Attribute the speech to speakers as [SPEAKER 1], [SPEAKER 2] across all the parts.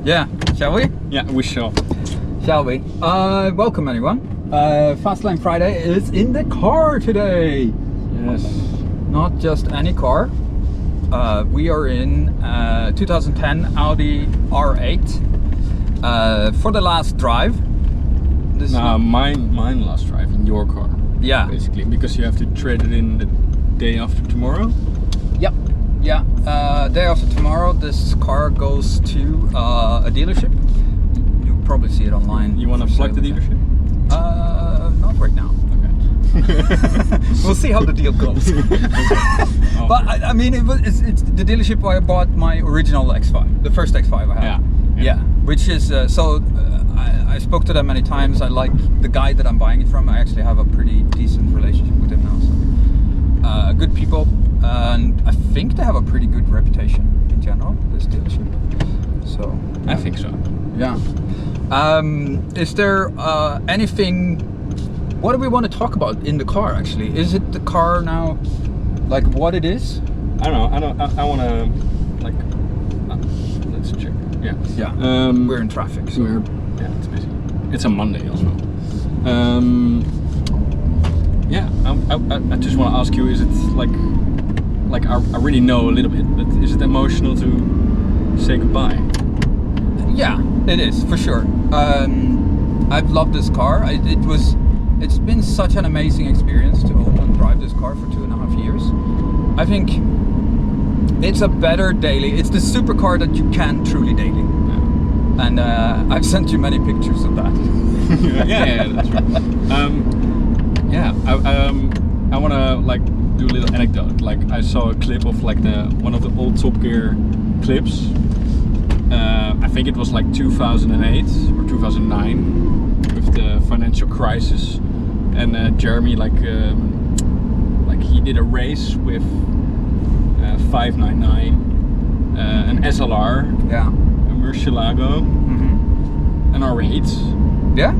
[SPEAKER 1] Yeah, shall we?
[SPEAKER 2] Yeah, we shall.
[SPEAKER 1] Shall we? Welcome everyone. Fastlane Friday is in the car today.
[SPEAKER 2] Yes.
[SPEAKER 1] Not just any car. We are in 2010 Audi R8 for the last drive. This
[SPEAKER 2] mine last drive in your car.
[SPEAKER 1] Yeah.
[SPEAKER 2] Basically, because you have to trade it in the day after tomorrow.
[SPEAKER 1] Yep. Yeah. Day after tomorrow, this car goes to a dealership. You'll probably see it online.
[SPEAKER 2] You want to plug the dealership?
[SPEAKER 1] Not right now.
[SPEAKER 2] Okay.
[SPEAKER 1] We'll see how the deal goes.
[SPEAKER 2] Oh.
[SPEAKER 1] But I mean, it's the dealership where I bought my original X5, the first X5 I had.
[SPEAKER 2] Yeah.
[SPEAKER 1] Which is I spoke to them many times. I like the guy that I'm buying it from. I actually have a pretty decent relationship with him now. So good people, and I think they have a pretty good reputation in general, this dealership. So
[SPEAKER 2] I think so.
[SPEAKER 1] yeah. Is there anything? What do we want to talk about in the car? Actually, is it the car now, like what it is?
[SPEAKER 2] I don't know. I want to like. Let's check. Yeah.
[SPEAKER 1] Yeah. We're in traffic. So.
[SPEAKER 2] Yeah, it's busy. It's a Monday also. Yeah. I just want to ask you: is it like I really know a little bit, but is it emotional to say goodbye?
[SPEAKER 1] Yeah, it is for sure. I've loved this car. It's been such an amazing experience to own and drive this car for 2.5 years. I think it's a better daily. It's the supercar that you can truly daily. Yeah. And I've sent you many pictures of that.
[SPEAKER 2] yeah, that's right. I want to like do a little anecdote. Like I saw a clip of like one of the old Top Gear clips. I think it was like 2008 or 2009 with the financial crisis, and Jeremy like he did a race with 599, an SLR,
[SPEAKER 1] yeah,
[SPEAKER 2] a Murcielago, an R8,
[SPEAKER 1] yeah,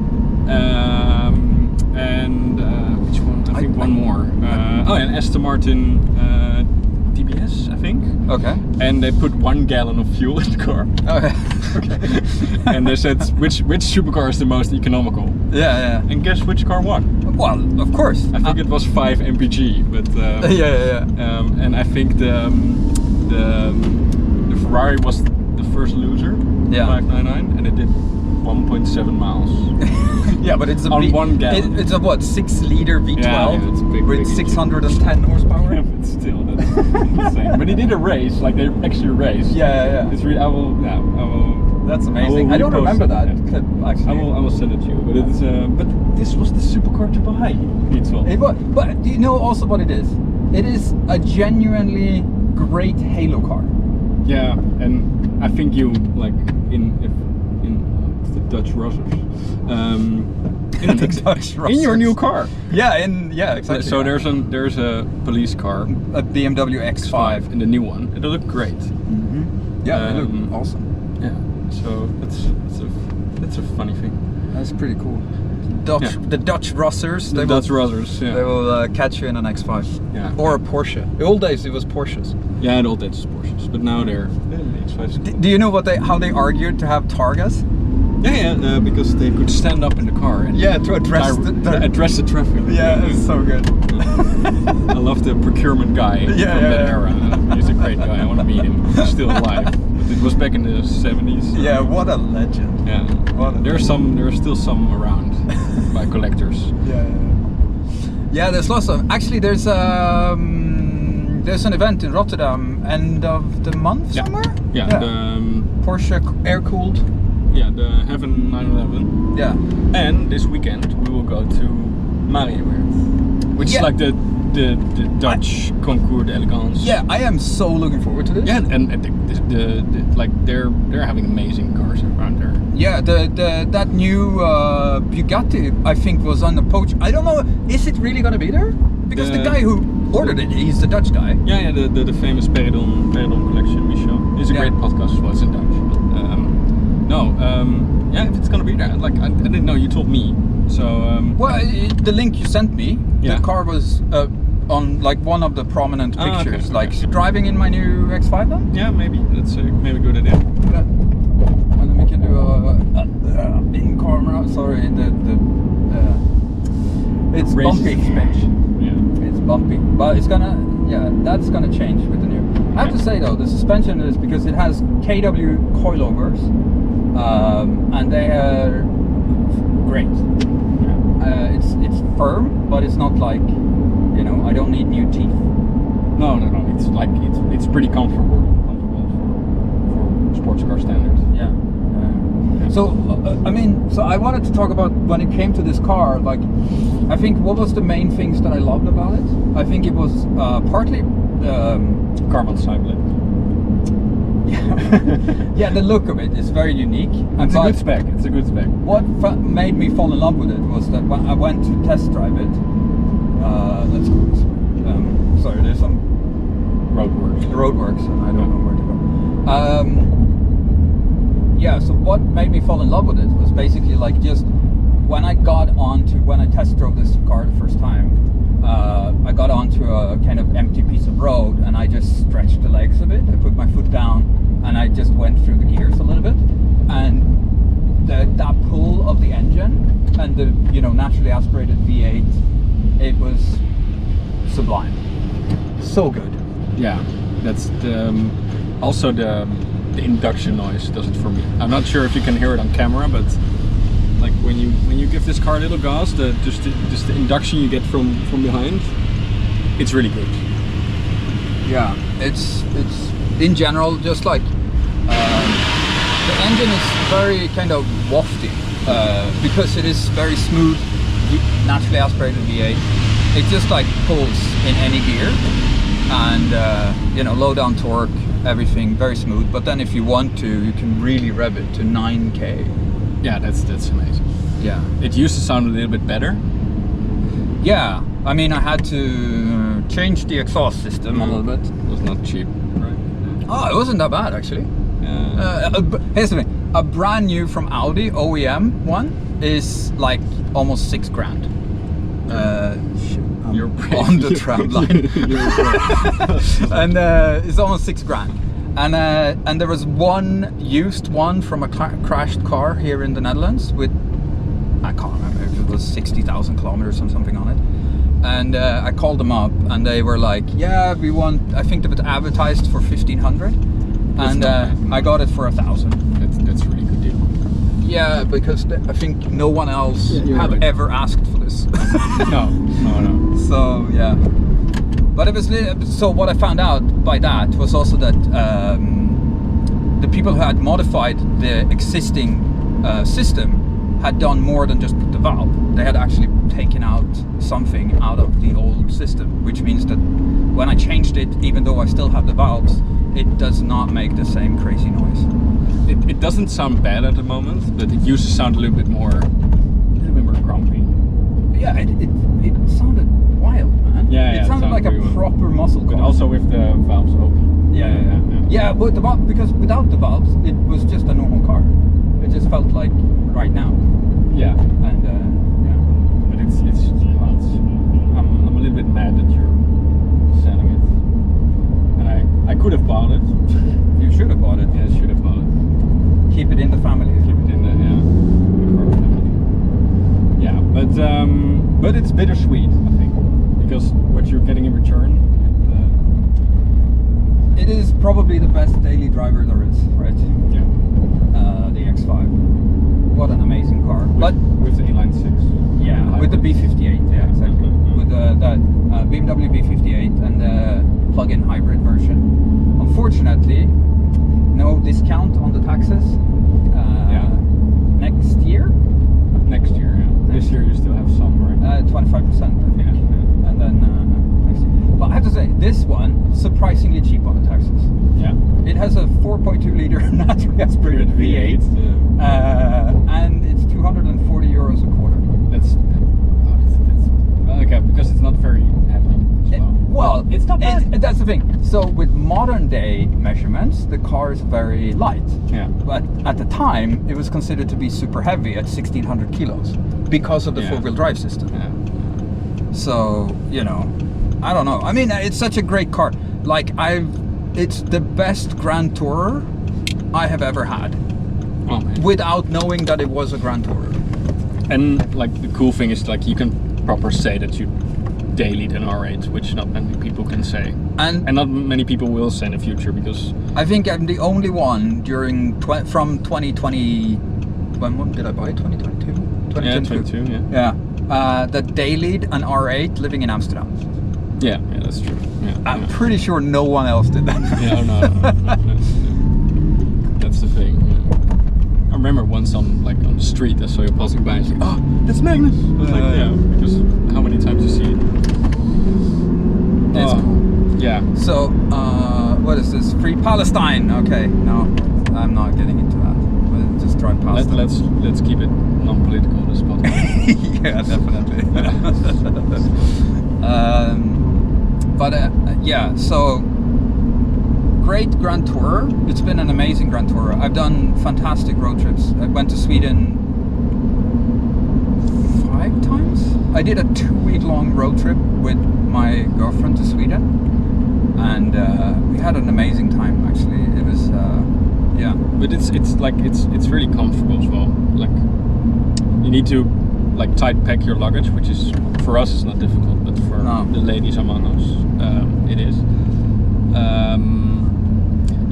[SPEAKER 2] and which one? I think one more. An Aston Martin TBS, I think.
[SPEAKER 1] Okay.
[SPEAKER 2] And they put 1 gallon of fuel in the car.
[SPEAKER 1] Okay.
[SPEAKER 2] Okay. And they said which supercar is the most economical.
[SPEAKER 1] Yeah.
[SPEAKER 2] And guess which car won?
[SPEAKER 1] Well, of course.
[SPEAKER 2] I think it was 5 mpg, but
[SPEAKER 1] yeah.
[SPEAKER 2] And I think the Ferrari was the first loser.
[SPEAKER 1] Yeah.
[SPEAKER 2] 599, and it did 1.7 miles.
[SPEAKER 1] Yeah, but it's
[SPEAKER 2] on 1 gallon.
[SPEAKER 1] It's a what, 6-liter V12
[SPEAKER 2] yeah, it's a big,
[SPEAKER 1] with 610 horsepower.
[SPEAKER 2] Yeah, but still, that's insane. But he did a race, like they actually raced.
[SPEAKER 1] Yeah.
[SPEAKER 2] It's really. I will.
[SPEAKER 1] That's amazing. I don't remember that clip actually.
[SPEAKER 2] I will send it to you. But it's. But this was the supercar to buy.
[SPEAKER 1] But do you know also what it is? It is a genuinely great Halo car.
[SPEAKER 2] Yeah, and I think you like in the Dutch Rossers. In your new car.
[SPEAKER 1] Yeah, exactly.
[SPEAKER 2] So there's a police car,
[SPEAKER 1] a BMW X5,
[SPEAKER 2] and the new one. It look great.
[SPEAKER 1] Mm-hmm. Yeah, they look awesome.
[SPEAKER 2] Yeah. So that's a funny thing.
[SPEAKER 1] That's pretty cool. The Dutch Rossers.
[SPEAKER 2] The Dutch Rossers. Yeah.
[SPEAKER 1] They will catch you in an X5.
[SPEAKER 2] Yeah.
[SPEAKER 1] Or a Porsche. The old days it was Porsches.
[SPEAKER 2] Yeah, in the old days it was Porsches, but now they're X5s.
[SPEAKER 1] Do you know how they argued to have Targas?
[SPEAKER 2] Yeah, because they could stand up in the car and
[SPEAKER 1] to address
[SPEAKER 2] the traffic.
[SPEAKER 1] Yeah, it's so good.
[SPEAKER 2] I love the procurement guy from that era. He's a great guy. I want to meet him. He's still alive. But it was back in the 70s.
[SPEAKER 1] Yeah, what a legend.
[SPEAKER 2] Yeah, there are still some around by collectors.
[SPEAKER 1] Yeah. There's lots of. Actually, there's an event in Rotterdam end of the month somewhere.
[SPEAKER 2] Yeah. The,
[SPEAKER 1] Porsche air cooled.
[SPEAKER 2] Yeah, the Heaven 911.
[SPEAKER 1] Yeah.
[SPEAKER 2] And this weekend we will go to Marienweerd, which is like the Dutch Concours d'Elegance.
[SPEAKER 1] Yeah, I am so looking forward to this.
[SPEAKER 2] Yeah, and they're having amazing cars around there.
[SPEAKER 1] Yeah, that new Bugatti I think was on the poach. I don't know, is it really gonna be there? Because the guy who ordered it, he's the Dutch guy.
[SPEAKER 2] Yeah, the famous Peridon collection, Michel. It's a great podcast as well. It's in Dutch. But, if it's gonna be there, like I didn't know. You told me. So.
[SPEAKER 1] The link you sent me, the car was on like one of the prominent pictures, driving in my new X5 then?
[SPEAKER 2] Yeah, maybe. That's maybe a good idea.
[SPEAKER 1] Yeah. It's
[SPEAKER 2] race
[SPEAKER 1] bumpy.
[SPEAKER 2] suspension. Yeah.
[SPEAKER 1] It's bumpy, but it's gonna, that's gonna change with the new. I have to say though, the suspension is, because it has KW coilovers, and they are great.
[SPEAKER 2] Yeah.
[SPEAKER 1] It's firm, but it's not like, I don't need new teeth.
[SPEAKER 2] No. It's like it's pretty comfortable for sports car standards.
[SPEAKER 1] Yeah. So so I wanted to talk about when it came to this car. Like, I think what was the main things that I loved about it? I think it was partly
[SPEAKER 2] Carbon side blade.
[SPEAKER 1] yeah, the look of it is very unique.
[SPEAKER 2] It's a good spec. It's a good spec.
[SPEAKER 1] What made me fall in love with it was that when I went to test drive it. Let's go this way. Sorry, there's some roadworks, and I don't know where to go. So what made me fall in love with it was basically like just when I test drove this car the first time, I got onto a kind of empty piece of road and I just stretched the legs of it. I put my foot down and I just went through the gears a little bit, and that pull of the engine and the naturally aspirated V8, it was sublime. So good.
[SPEAKER 2] Yeah, that's also the induction noise does it for me. I'm not sure if you can hear it on camera, but like when you give this car a little gas, just the induction you get from behind, it's really good.
[SPEAKER 1] Yeah, it's in general just like the engine is very kind of wafty because it is very smooth, naturally aspirated V8. It just like pulls in any gear, and low down torque, everything very smooth. But then if you want to, you can really rev it to 9k.
[SPEAKER 2] Yeah, that's amazing.
[SPEAKER 1] Yeah,
[SPEAKER 2] it used to sound a little bit better.
[SPEAKER 1] Yeah, I mean, I had to change the exhaust system a little bit.
[SPEAKER 2] It was not cheap, right?
[SPEAKER 1] Oh, it wasn't that bad actually. Here's the thing: a brand new from Audi OEM one is like almost $6,000.
[SPEAKER 2] You're
[SPEAKER 1] on the tram line. And it's almost $6,000. And there was one used one from a crashed car here in the Netherlands with, I can't remember if it was 60,000 kilometers or something on it. And I called them up and they were like, yeah, we want, I think it was advertised for 1,500, and I got it for 1,000.
[SPEAKER 2] That's a really good deal.
[SPEAKER 1] Yeah, because I think no one else have ever asked for this.
[SPEAKER 2] No.
[SPEAKER 1] So yeah, but it was so. What I found out by that was also that the people who had modified the existing system had done more than just put the valve. They had actually taken out something out of the old system, which means that when I changed it, even though I still have the valves, it does not make the same crazy noise.
[SPEAKER 2] It doesn't sound bad at the moment, but it used to sound a little bit more grumpy.
[SPEAKER 1] Yeah, it sounded wild, man.
[SPEAKER 2] Yeah,
[SPEAKER 1] it sounded like a proper muscle car.
[SPEAKER 2] But also with the valves open.
[SPEAKER 1] Yeah, but because without the valves, it was just a normal car. It just felt like right now.
[SPEAKER 2] Yeah.
[SPEAKER 1] And
[SPEAKER 2] but it's I'm a little bit mad that you're selling it. And I could have bought it.
[SPEAKER 1] You should have bought it.
[SPEAKER 2] Yeah, should have bought it.
[SPEAKER 1] Keep it in the family.
[SPEAKER 2] Keep it in the car family. Yeah, but it's bittersweet, I think, because what you're getting in return.
[SPEAKER 1] It is probably the best daily driver there is, right?
[SPEAKER 2] Yeah.
[SPEAKER 1] The X5. What an amazing car.
[SPEAKER 2] With the inline 6.
[SPEAKER 1] Yeah, with the B58. Yeah, exactly. With the BMW B58 and the plug-in hybrid version. Unfortunately, no discount on the taxes. Next year.
[SPEAKER 2] Next year, yeah. This year you still have some, right?
[SPEAKER 1] 25%, I think.
[SPEAKER 2] Yeah.
[SPEAKER 1] And then next year. But I have to say, this one surprisingly cheap on the taxes.
[SPEAKER 2] Yeah.
[SPEAKER 1] It has a 4.2 liter naturally aspirated V8, and it's 240 euros a quarter.
[SPEAKER 2] That's okay, because it's not very heavy.
[SPEAKER 1] Well,
[SPEAKER 2] it's not bad.
[SPEAKER 1] That's the thing. So with modern day measurements, the car is very light.
[SPEAKER 2] Yeah.
[SPEAKER 1] But at the time, it was considered to be super heavy at 1,600 kilos because of the four-wheel drive system.
[SPEAKER 2] Yeah.
[SPEAKER 1] So, I don't know. I mean, it's such a great car. Like, it's the best Grand Tourer I have ever had.
[SPEAKER 2] Oh, man.
[SPEAKER 1] Without knowing that it was a Grand Tourer.
[SPEAKER 2] And like the cool thing is like you can proper say that you dailied an R8, which not many people can say, and not many people will say in the future, because
[SPEAKER 1] I think I'm the only one during from 2020. When did I buy it? 2022.
[SPEAKER 2] 2022.
[SPEAKER 1] Yeah. That dailied an R8 living in Amsterdam.
[SPEAKER 2] Yeah, that's true. Yeah,
[SPEAKER 1] I'm pretty sure no one else did that.
[SPEAKER 2] Yeah, no. That's the thing. Yeah. I remember once on the street I saw you passing by and I was like, oh, that's Magnus. I was like, yeah, because how many times you see it?
[SPEAKER 1] It's cool.
[SPEAKER 2] Yeah.
[SPEAKER 1] So, what is this? Free Palestine. Okay, no, I'm not getting into that. We'll just drive past them.
[SPEAKER 2] Let's keep it non-political this podcast.
[SPEAKER 1] Yeah, definitely. But yeah, so great Grand Tour. It's been an amazing Grand Tour. I've done fantastic road trips. I went to Sweden 5 times. I did a 2-week-long road trip with my girlfriend to Sweden, and we had an amazing time. Actually, it was yeah.
[SPEAKER 2] But it's really comfortable as well. Like, you need to tight pack your luggage, which is for us is not difficult, but for the ladies among us, it is.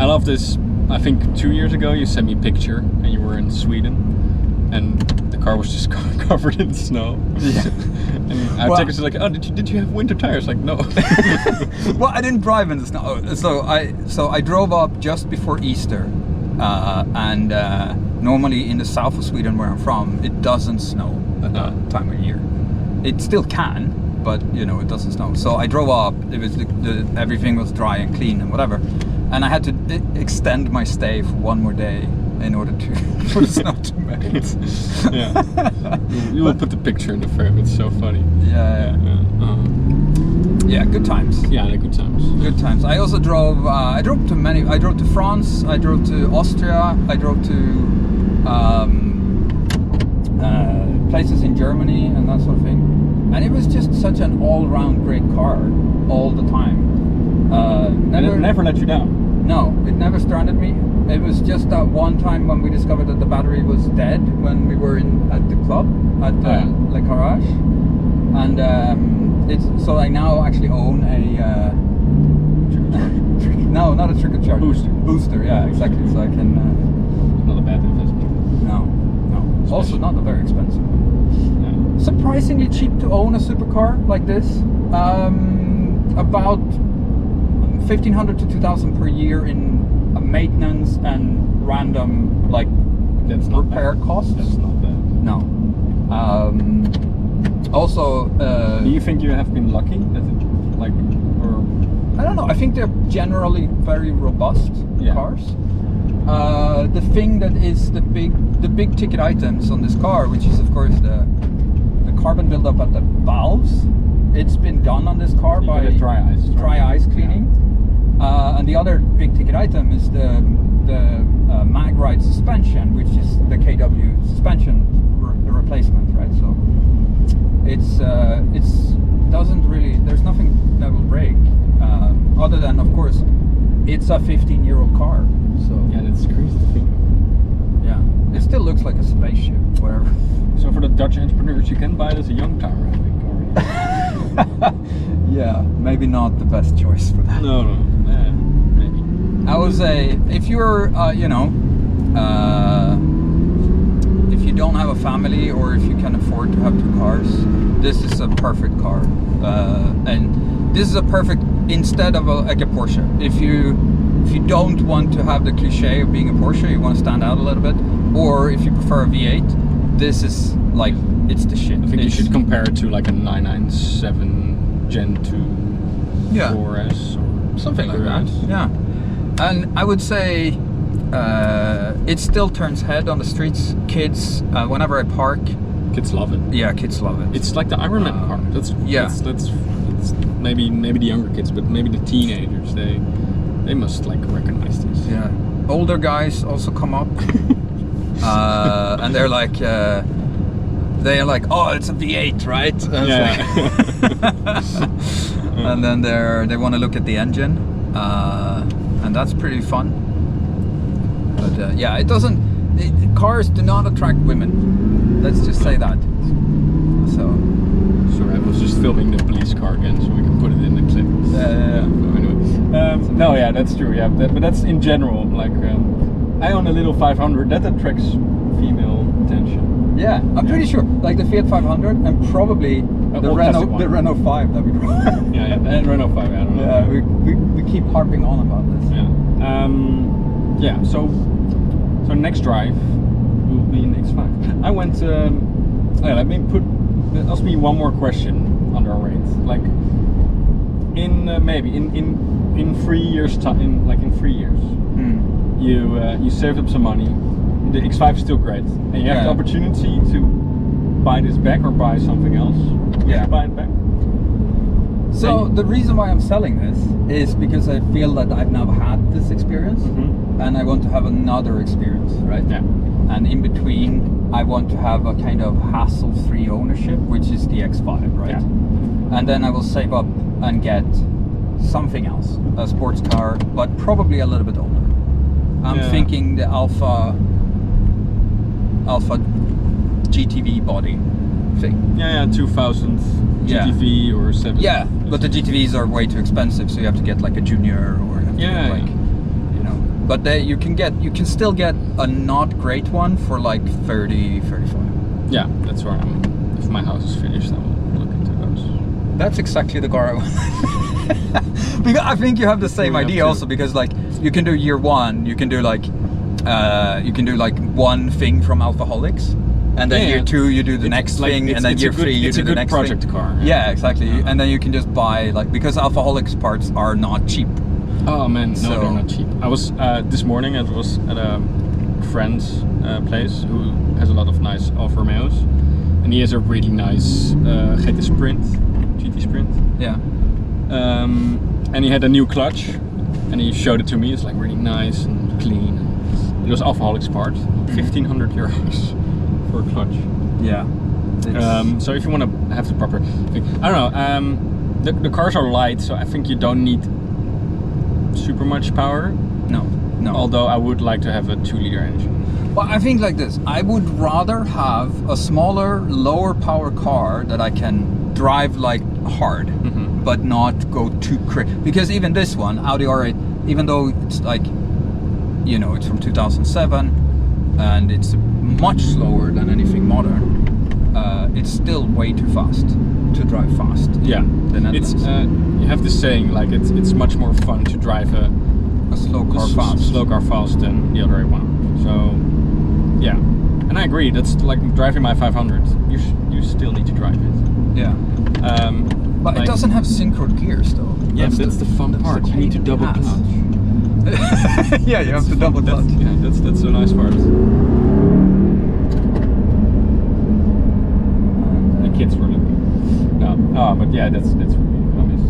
[SPEAKER 2] I love this. I think 2 years ago you sent me a picture and you were in Sweden and the car was just covered in snow. Yeah. And I texted like, oh, did you have winter tires? Like, no.
[SPEAKER 1] Well, I didn't drive in the snow. So I drove up just before Easter, and normally in the south of Sweden where I'm from, it doesn't snow at that time of year. It still can, but it doesn't snow. So I drove up. It was everything was dry and clean and whatever, and I had to extend my stay for one more day in order for the snow to melt.
[SPEAKER 2] Yeah, you will put the picture in the frame. It's so funny.
[SPEAKER 1] Yeah. Yeah, good times.
[SPEAKER 2] Yeah, they're good times.
[SPEAKER 1] Good times. I also drove. I drove to France. I drove to Austria. I drove to places in Germany and that sort of thing. And it was just such an all-round great car all the time.
[SPEAKER 2] Never let you down.
[SPEAKER 1] No, it never stranded me. It was just that one time when we discovered that the battery was dead when we were at the club at Le Garage, and so I now actually own a no, not a turbocharger. Booster, yeah, exactly. So I can.
[SPEAKER 2] Not a bad investment.
[SPEAKER 1] No. Also not a very expensive one. Yeah. Surprisingly cheap to own a supercar like this. About 1,500 to 2,000 per year in maintenance and random repair costs.
[SPEAKER 2] That's not bad.
[SPEAKER 1] No. Also,
[SPEAKER 2] do you think you have been lucky that it or
[SPEAKER 1] I don't know. I think they're generally very robust cars. The thing that is the big ticket items on this car, which is of course the carbon buildup at the valves. It's been done on this car by dry ice cleaning. And the other big ticket item is the Mag R8 suspension, which is the KW suspension the replacement, right? So it's doesn't really. There's nothing that will break, other than of course it's a 15-year-old car. So
[SPEAKER 2] yeah, that's crazy to think.
[SPEAKER 1] Yeah, it still looks like a spaceship, whatever.
[SPEAKER 2] So for the Dutch entrepreneurs, you can buy it as a young timer, I think, already.
[SPEAKER 1] Yeah, maybe not the best choice for that.
[SPEAKER 2] No, maybe.
[SPEAKER 1] I would say if you're, if you don't have a family or if you can afford to have 2 cars, this is a perfect car. And this is a perfect instead of a Porsche. If you don't want to have the cliche of being a Porsche, you want to stand out a little bit, or if you prefer a V8, this is it's the shit.
[SPEAKER 2] I think you should compare it to like a 997 Gen 2 4S or
[SPEAKER 1] something like that. Yeah, and I would say it still turns head on the streets. Kids, whenever I park,
[SPEAKER 2] kids love it.
[SPEAKER 1] Yeah, kids love it.
[SPEAKER 2] It's like the Iron Man car. That's maybe the younger kids, but maybe the teenagers. They must recognize this.
[SPEAKER 1] Yeah, older guys also come up, and they're like. Oh, it's a V8, right? And then they want to look at the engine, and that's pretty fun. But yeah, it doesn't. Cars do not attract women. Let's just say that. So
[SPEAKER 2] sure, just filming the police car again, so we can put it in the clip. Anyway. No, yeah, that's true. Yeah, but that's in general. Like, I own a little 500 that attracts female attention.
[SPEAKER 1] Yeah, I'm pretty sure. Like the Fiat 500 and probably the Renault 5 that we drove.
[SPEAKER 2] yeah, and Renault 5. I don't know.
[SPEAKER 1] Yeah, we keep harping on about this.
[SPEAKER 2] Yeah. Yeah. So next drive will be in X5. I went. Let me ask me one more question on the R8. Like maybe in 3 years time, in 3 years, you saved up some money. The X5 is still great, and you have the opportunity to buy this back or buy something else. Yeah, buy it back.
[SPEAKER 1] So the reason why I'm selling this is because I feel that I've now had this experience, and I want to have another experience, right?
[SPEAKER 2] Yeah.
[SPEAKER 1] And in between, I want to have a kind of hassle-free ownership, which is the X5, right?
[SPEAKER 2] Yeah.
[SPEAKER 1] And then I will save up and get something else, a sports car, but probably a little bit older. I'm thinking the Alpha GTV body thing.
[SPEAKER 2] Yeah, 2000 GTV or 7.
[SPEAKER 1] Yeah, but the GTVs are way too expensive, so you have to get like a junior or you know. But you can still get a not great one for like 30, 35.
[SPEAKER 2] Yeah, that's where if my house is finished, I will look into those.
[SPEAKER 1] That's exactly the car I want. Because I think you have the same idea also, because like you can do year one, you can do like one thing from Alphaholics, and then year two you do the next thing, and then year three you do the next thing. It's a good project
[SPEAKER 2] car.
[SPEAKER 1] Yeah, exactly. And then you can just buy because Alphaholics parts are not cheap.
[SPEAKER 2] Oh man, no, they're not cheap. I was this morning. I was at a friend's place who has a lot of nice Alfa Romeos, and he has a really nice GT Sprint.
[SPEAKER 1] Yeah.
[SPEAKER 2] And he had a new clutch, and he showed it to me. It's like really nice and clean. It was Alphaholics part, 1,500 euros for a clutch.
[SPEAKER 1] Yeah.
[SPEAKER 2] So if you want to have the proper thing, I don't know. The cars are light, so I think you don't need super much power.
[SPEAKER 1] No.
[SPEAKER 2] Although I would like to have a 2-liter engine.
[SPEAKER 1] Well, I think like this. I would rather have a smaller, lower power car that I can drive like hard, but not go too crazy. Because even this one, Audi R8, even though it's like, you know, it's from 2007 and it's much slower than anything modern, it's still way too fast to drive fast.
[SPEAKER 2] Yeah, it's you have this saying like it's much more fun to drive a slow car fast than the other one. So yeah, and I agree. That's like driving my 500. You still need to drive it.
[SPEAKER 1] Yeah. But it doesn't have synchroned gears though.
[SPEAKER 2] Yeah, that's the fun part. You need to double clutch.
[SPEAKER 1] Yeah, you have to double clutch.
[SPEAKER 2] That's a nice part. The kids were looking. No, but yeah, that's really nice.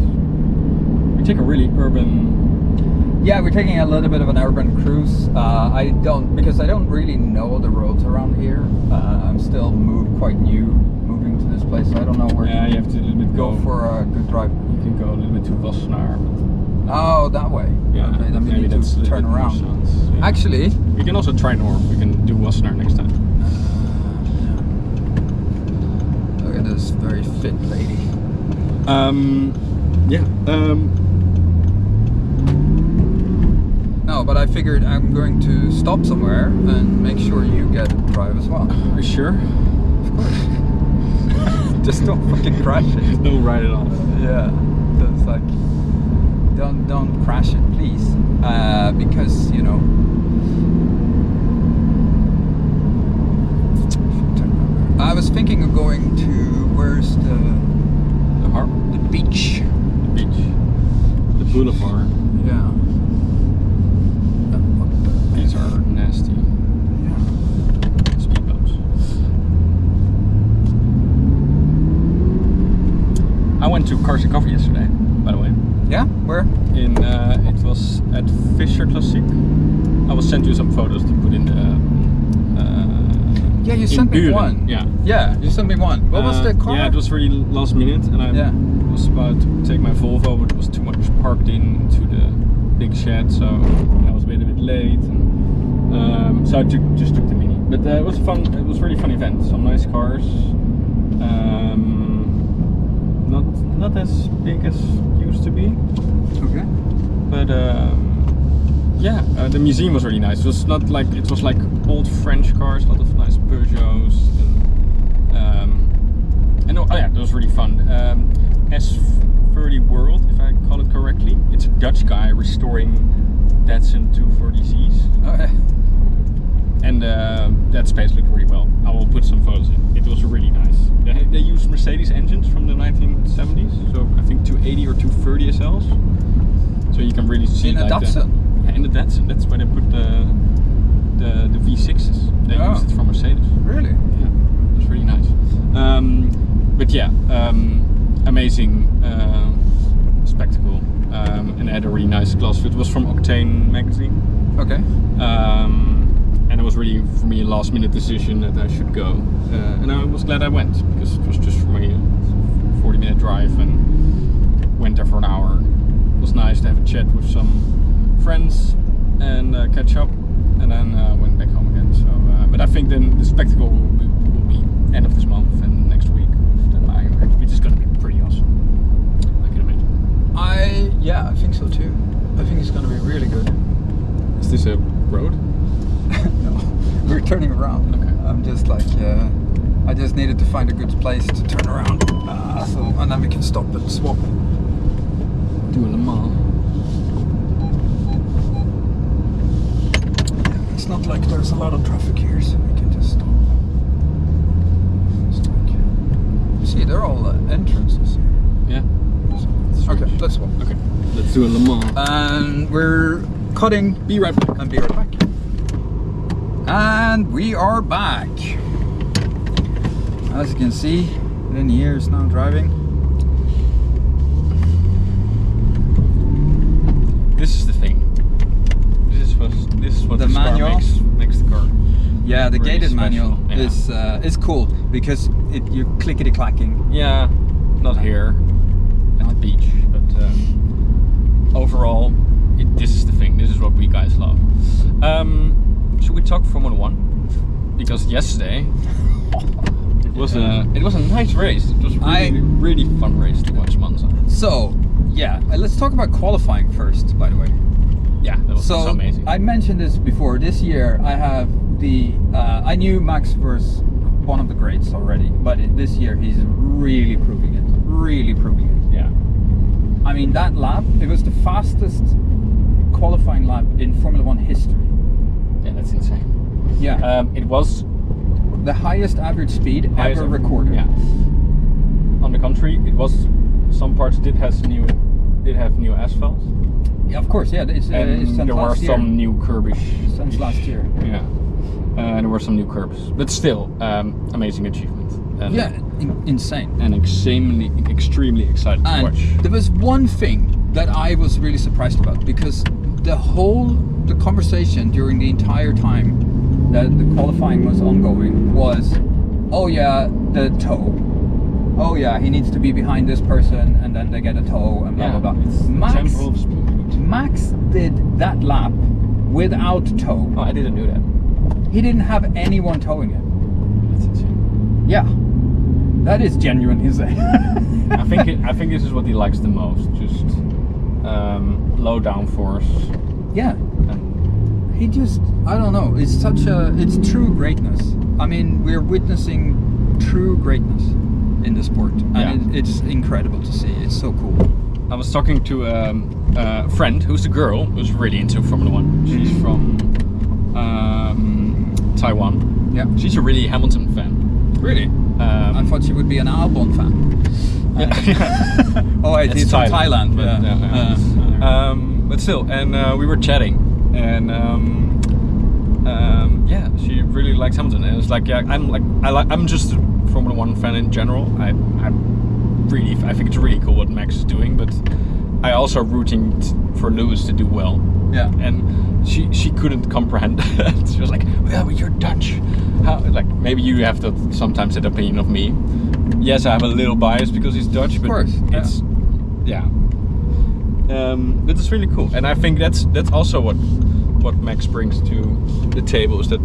[SPEAKER 2] We take a really urban.
[SPEAKER 1] Yeah, we're taking a little bit of an urban cruise. Because I don't really know the roads around here. I'm still moving to this place. So I don't know where.
[SPEAKER 2] Yeah, you have to a little bit
[SPEAKER 1] go for a good drive.
[SPEAKER 2] You can go a little bit to Wassenaar.
[SPEAKER 1] Oh, that way.
[SPEAKER 2] Yeah,
[SPEAKER 1] okay, then we need to turn around.
[SPEAKER 2] Yeah.
[SPEAKER 1] Actually,
[SPEAKER 2] we can also try north. We can do Wassenaar next time.
[SPEAKER 1] Look at this very fit lady. No, but I figured I'm going to stop somewhere and make sure you get to drive as well.
[SPEAKER 2] Are you sure?
[SPEAKER 1] Of course. Just don't fucking crash it.
[SPEAKER 2] Don't write it off.
[SPEAKER 1] Yeah. So it's like, don't crash it, please. Because, you know. I was thinking of going to, where's the harbor? The beach.
[SPEAKER 2] The beach. The boulevard.
[SPEAKER 1] Yeah.
[SPEAKER 2] These are nasty. Yeah. Speed bumps. I went to Cars and Coffee yesterday, by the way.
[SPEAKER 1] Yeah? Where?
[SPEAKER 2] It was at Fischer Classic. I will send you some photos to put in the.
[SPEAKER 1] Yeah, you sent me one.
[SPEAKER 2] Yeah,
[SPEAKER 1] you sent me one. What was the car?
[SPEAKER 2] Yeah, it was really last minute, and I was about to take my Volvo, but it was too much parked into the big shed, so I was a bit late. And, so I just took the Mini. But it was fun. It was a really fun event. Some nice cars. Not not as big as it used to be.
[SPEAKER 1] Okay.
[SPEAKER 2] But yeah, the museum was really nice. It was not like, it was like old French cars, a lot of nice Peugeots, and oh yeah, that was really fun. S30 World, if I call it correctly. It's a Dutch guy restoring Datsun 240Zs.
[SPEAKER 1] Oh, yeah.
[SPEAKER 2] And that space looked really well. I will put some photos in. It was really nice. They used Mercedes engines from the 1970s, so I think 280 or 230 SLs. So you can really see
[SPEAKER 1] in a Datsun.
[SPEAKER 2] Yeah, in the Datsun. That's where they put the V6s. They used it from Mercedes.
[SPEAKER 1] Really?
[SPEAKER 2] Yeah, it was really nice. But yeah, amazing spectacle. And it had a really nice glass fit. It was from Octane magazine.
[SPEAKER 1] Okay.
[SPEAKER 2] And it was really, for me, a last minute decision that I should go. And I was glad I went, because it was just for me a 40-minute drive, and went there for an hour. It was nice to have a chat with some friends and catch up, and then went back home again. So, but I think then the spectacle will be end of this month and next week, which is going to be pretty awesome. I can imagine.
[SPEAKER 1] Yeah, I think so too. I think it's going to be really good.
[SPEAKER 2] Is this a road?
[SPEAKER 1] No, we're turning around.
[SPEAKER 2] Okay.
[SPEAKER 1] I'm just like, I just needed to find a good place to turn around. And then we can stop and swap.
[SPEAKER 2] Do a Le Mans.
[SPEAKER 1] Yeah, it's not like there's a lot of traffic here, so we can just stop. See, they're all entrances here.
[SPEAKER 2] Yeah.
[SPEAKER 1] Okay, let's swap.
[SPEAKER 2] Okay, let's do a Le Mans.
[SPEAKER 1] And we're cutting.
[SPEAKER 2] Be right back.
[SPEAKER 1] And be right back. And we are back. As you can see, Lynn here is now driving.
[SPEAKER 2] This is the thing. This is what
[SPEAKER 1] The
[SPEAKER 2] this
[SPEAKER 1] manual
[SPEAKER 2] car makes the car.
[SPEAKER 1] Yeah, the
[SPEAKER 2] really
[SPEAKER 1] gated
[SPEAKER 2] special.
[SPEAKER 1] manual
[SPEAKER 2] Yeah.
[SPEAKER 1] is cool because you're clickety clacking.
[SPEAKER 2] Yeah, not here at the beach, but overall, this is the thing. This is what we guys love. Should we talk Formula 1? Because yesterday it was a nice race. It was really fun race to watch Monza.
[SPEAKER 1] So yeah, let's talk about qualifying first. By the way.
[SPEAKER 2] Yeah, that was so amazing.
[SPEAKER 1] I mentioned this before. This year I have I knew Max was one of the greats already, but this year he's really proving it. Really proving it.
[SPEAKER 2] Yeah.
[SPEAKER 1] I mean, that lap, it was the fastest qualifying lap in Formula 1 history.
[SPEAKER 2] Yeah, that's insane.
[SPEAKER 1] Yeah.
[SPEAKER 2] It was
[SPEAKER 1] the highest average speed ever recorded.
[SPEAKER 2] Yeah. On the contrary, it was, some parts did have new asphalt.
[SPEAKER 1] Yeah, of course. Yeah, it's since
[SPEAKER 2] there were
[SPEAKER 1] last year.
[SPEAKER 2] some new curbish.
[SPEAKER 1] Since last year.
[SPEAKER 2] Yeah. There were some new curbs, but still, amazing achievement. And
[SPEAKER 1] yeah, insane.
[SPEAKER 2] And extremely excited to watch.
[SPEAKER 1] There was one thing that I was really surprised about, because the conversation during the entire time that the qualifying was ongoing was, oh yeah, the toe. Oh yeah, he needs to be behind this person, and then they get a toe, and blah blah blah.
[SPEAKER 2] It's temporal speed.
[SPEAKER 1] Max did that lap without toe.
[SPEAKER 2] Oh, I didn't know that.
[SPEAKER 1] He didn't have anyone towing it.
[SPEAKER 2] That's insane.
[SPEAKER 1] Yeah, that is genuine insane.
[SPEAKER 2] I think this is what he likes the most. Just low downforce.
[SPEAKER 1] Yeah. He just, I don't know. It's true greatness. I mean, we're witnessing true greatness in the sport, and it's incredible to see. It's so cool.
[SPEAKER 2] I was talking to a friend who's a girl who's really into Formula 1. She's from Taiwan.
[SPEAKER 1] Yeah.
[SPEAKER 2] She's a really Hamilton fan.
[SPEAKER 1] Really? I thought she would be an Albon fan. Oh, it's from Thailand.
[SPEAKER 2] But, but still, and we were chatting, and yeah, she really likes Hamilton, and it's like, yeah, I'm just a Formula 1 fan in general. I think it's really cool what Max is doing, but I also rooting for Lewis to do well.
[SPEAKER 1] Yeah.
[SPEAKER 2] And she couldn't comprehend that. She was like, well, but you're Dutch. How, like, maybe you have sometimes that opinion of me. Yes, I have a little bias because he's Dutch,
[SPEAKER 1] of
[SPEAKER 2] but
[SPEAKER 1] course.
[SPEAKER 2] it's but it's really cool. And I think that's also what Max brings to the table, is that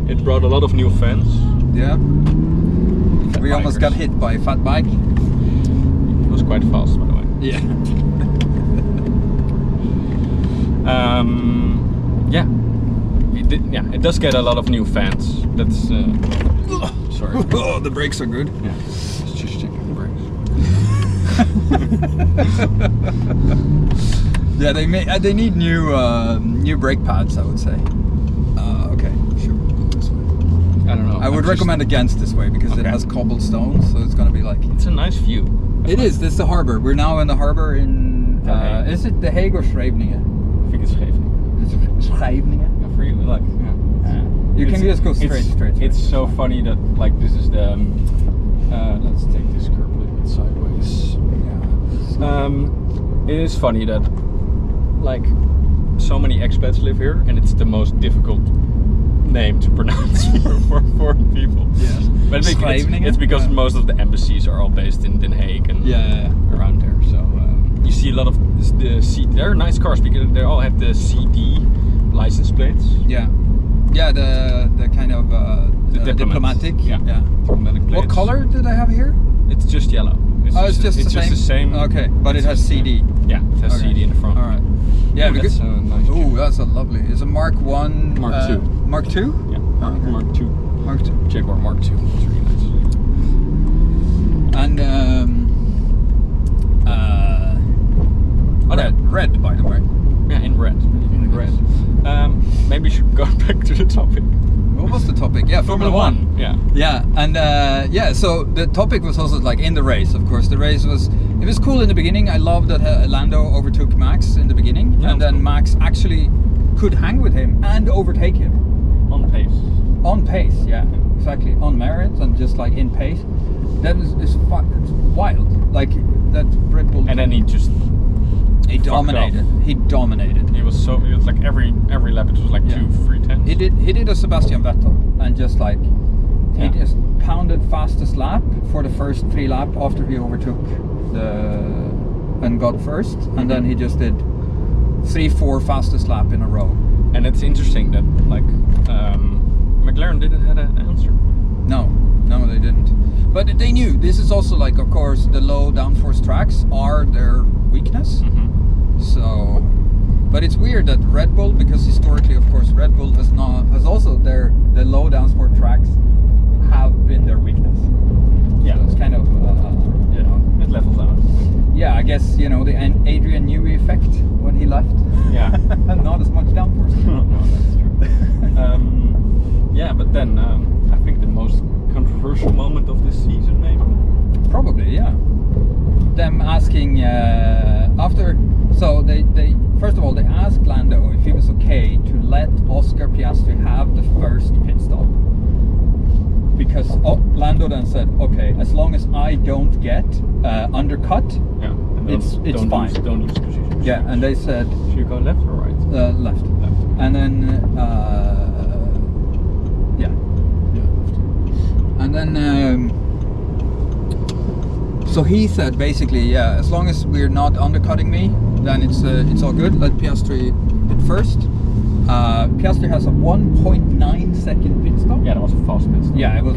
[SPEAKER 2] it brought a lot of new fans.
[SPEAKER 1] Yeah. We almost got hit by a fat bike.
[SPEAKER 2] was quite fast, by the way.
[SPEAKER 1] Yeah.
[SPEAKER 2] Yeah. It does get a lot of new fans. That's sorry.
[SPEAKER 1] Oh, the brakes are good.
[SPEAKER 2] Yeah. Just checking the brakes.
[SPEAKER 1] Yeah, they need new brake pads, I would say. Okay, sure. This way.
[SPEAKER 2] I don't know.
[SPEAKER 1] I would recommend against this way because it has cobblestone, so it's gonna be like.
[SPEAKER 2] It's a nice view.
[SPEAKER 1] It is. This is the harbor. We're now in the harbor in. Is it The Hague or Scheveningen?
[SPEAKER 2] I think it's Scheveningen.
[SPEAKER 1] It's Scheveningen.
[SPEAKER 2] Yeah, for you, like. Yeah.
[SPEAKER 1] You can just go straight.
[SPEAKER 2] It's so funny that like this is the. Let's take this curve a little bit sideways.
[SPEAKER 1] Yeah.
[SPEAKER 2] It is funny that like so many expats live here, and it's the most difficult name to pronounce for foreign people.
[SPEAKER 1] Yeah.
[SPEAKER 2] But it's because most of the embassies are all based in Den Haag and around there. So you see a lot of they're nice cars because they all have the CD license plates.
[SPEAKER 1] Yeah. Yeah, the kind of the diplomatic.
[SPEAKER 2] Yeah. Diplomatic plates.
[SPEAKER 1] What color do they have here?
[SPEAKER 2] It's just yellow.
[SPEAKER 1] It's just the same. Okay, but it has CD.
[SPEAKER 2] Yeah, it has CD in the front.
[SPEAKER 1] All right. Yeah, because
[SPEAKER 2] that's a nice.
[SPEAKER 1] Ooh, that's a lovely. It's a Mark 1.
[SPEAKER 2] Mark 2.
[SPEAKER 1] Mark 2?
[SPEAKER 2] Yeah.
[SPEAKER 1] Okay.
[SPEAKER 2] Mark 2.
[SPEAKER 1] Mark 2.
[SPEAKER 2] Jaguar Mark 2. It's really nice.
[SPEAKER 1] And red, by the way.
[SPEAKER 2] Yeah, in red.
[SPEAKER 1] In red.
[SPEAKER 2] Maybe we should go back to the topic.
[SPEAKER 1] What was the topic? Yeah, Formula 1.
[SPEAKER 2] Yeah.
[SPEAKER 1] Yeah, and so the topic was also like in the race. Of course, the race was cool in the beginning. I loved that Lando overtook Max in the beginning, and then Max actually could hang with him and overtake him
[SPEAKER 2] on pace.
[SPEAKER 1] On pace, yeah, exactly. On merit and just like in pace. That it's wild. Like that Red Bull.
[SPEAKER 2] And then he dominated.
[SPEAKER 1] He dominated.
[SPEAKER 2] It was like every lap it was like 2-3 tenths.
[SPEAKER 1] He did a Sebastian Vettel and just like he just pounded fastest lap for the first 3 laps after he overtook and got first, and then he just did 3-4 fastest lap in a row.
[SPEAKER 2] And it's interesting that like McLaren didn't have an answer.
[SPEAKER 1] No, they didn't. But they knew this is also like, of course, the low downforce tracks are their weakness. So, but it's weird that Red Bull, because historically, of course, Red Bull has also the low downforce tracks have been their weakness. Yeah, so it's kind of
[SPEAKER 2] it levels out.
[SPEAKER 1] Yeah, I guess the Adrian Newey effect when he left.
[SPEAKER 2] Yeah,
[SPEAKER 1] not as much downforce.
[SPEAKER 2] No, that's true. Yeah, but then I think the most controversial moment of this season, maybe.
[SPEAKER 1] Probably, yeah. Them asking after. So they first of all they asked Lando if he was okay to let Oscar Piastri have the first pit stop, because Lando then said, okay, as long as I don't get undercut, it's fine.
[SPEAKER 2] Don't lose position.
[SPEAKER 1] Yeah, and they said,
[SPEAKER 2] should you go left or right?
[SPEAKER 1] Left. And then and then so he said basically, as long as we're not undercutting me, then it's all good. Let Piastri hit first. Piastri has a 1.9 second pit stop.
[SPEAKER 2] Yeah, that was a fast pit stop.
[SPEAKER 1] Yeah, it was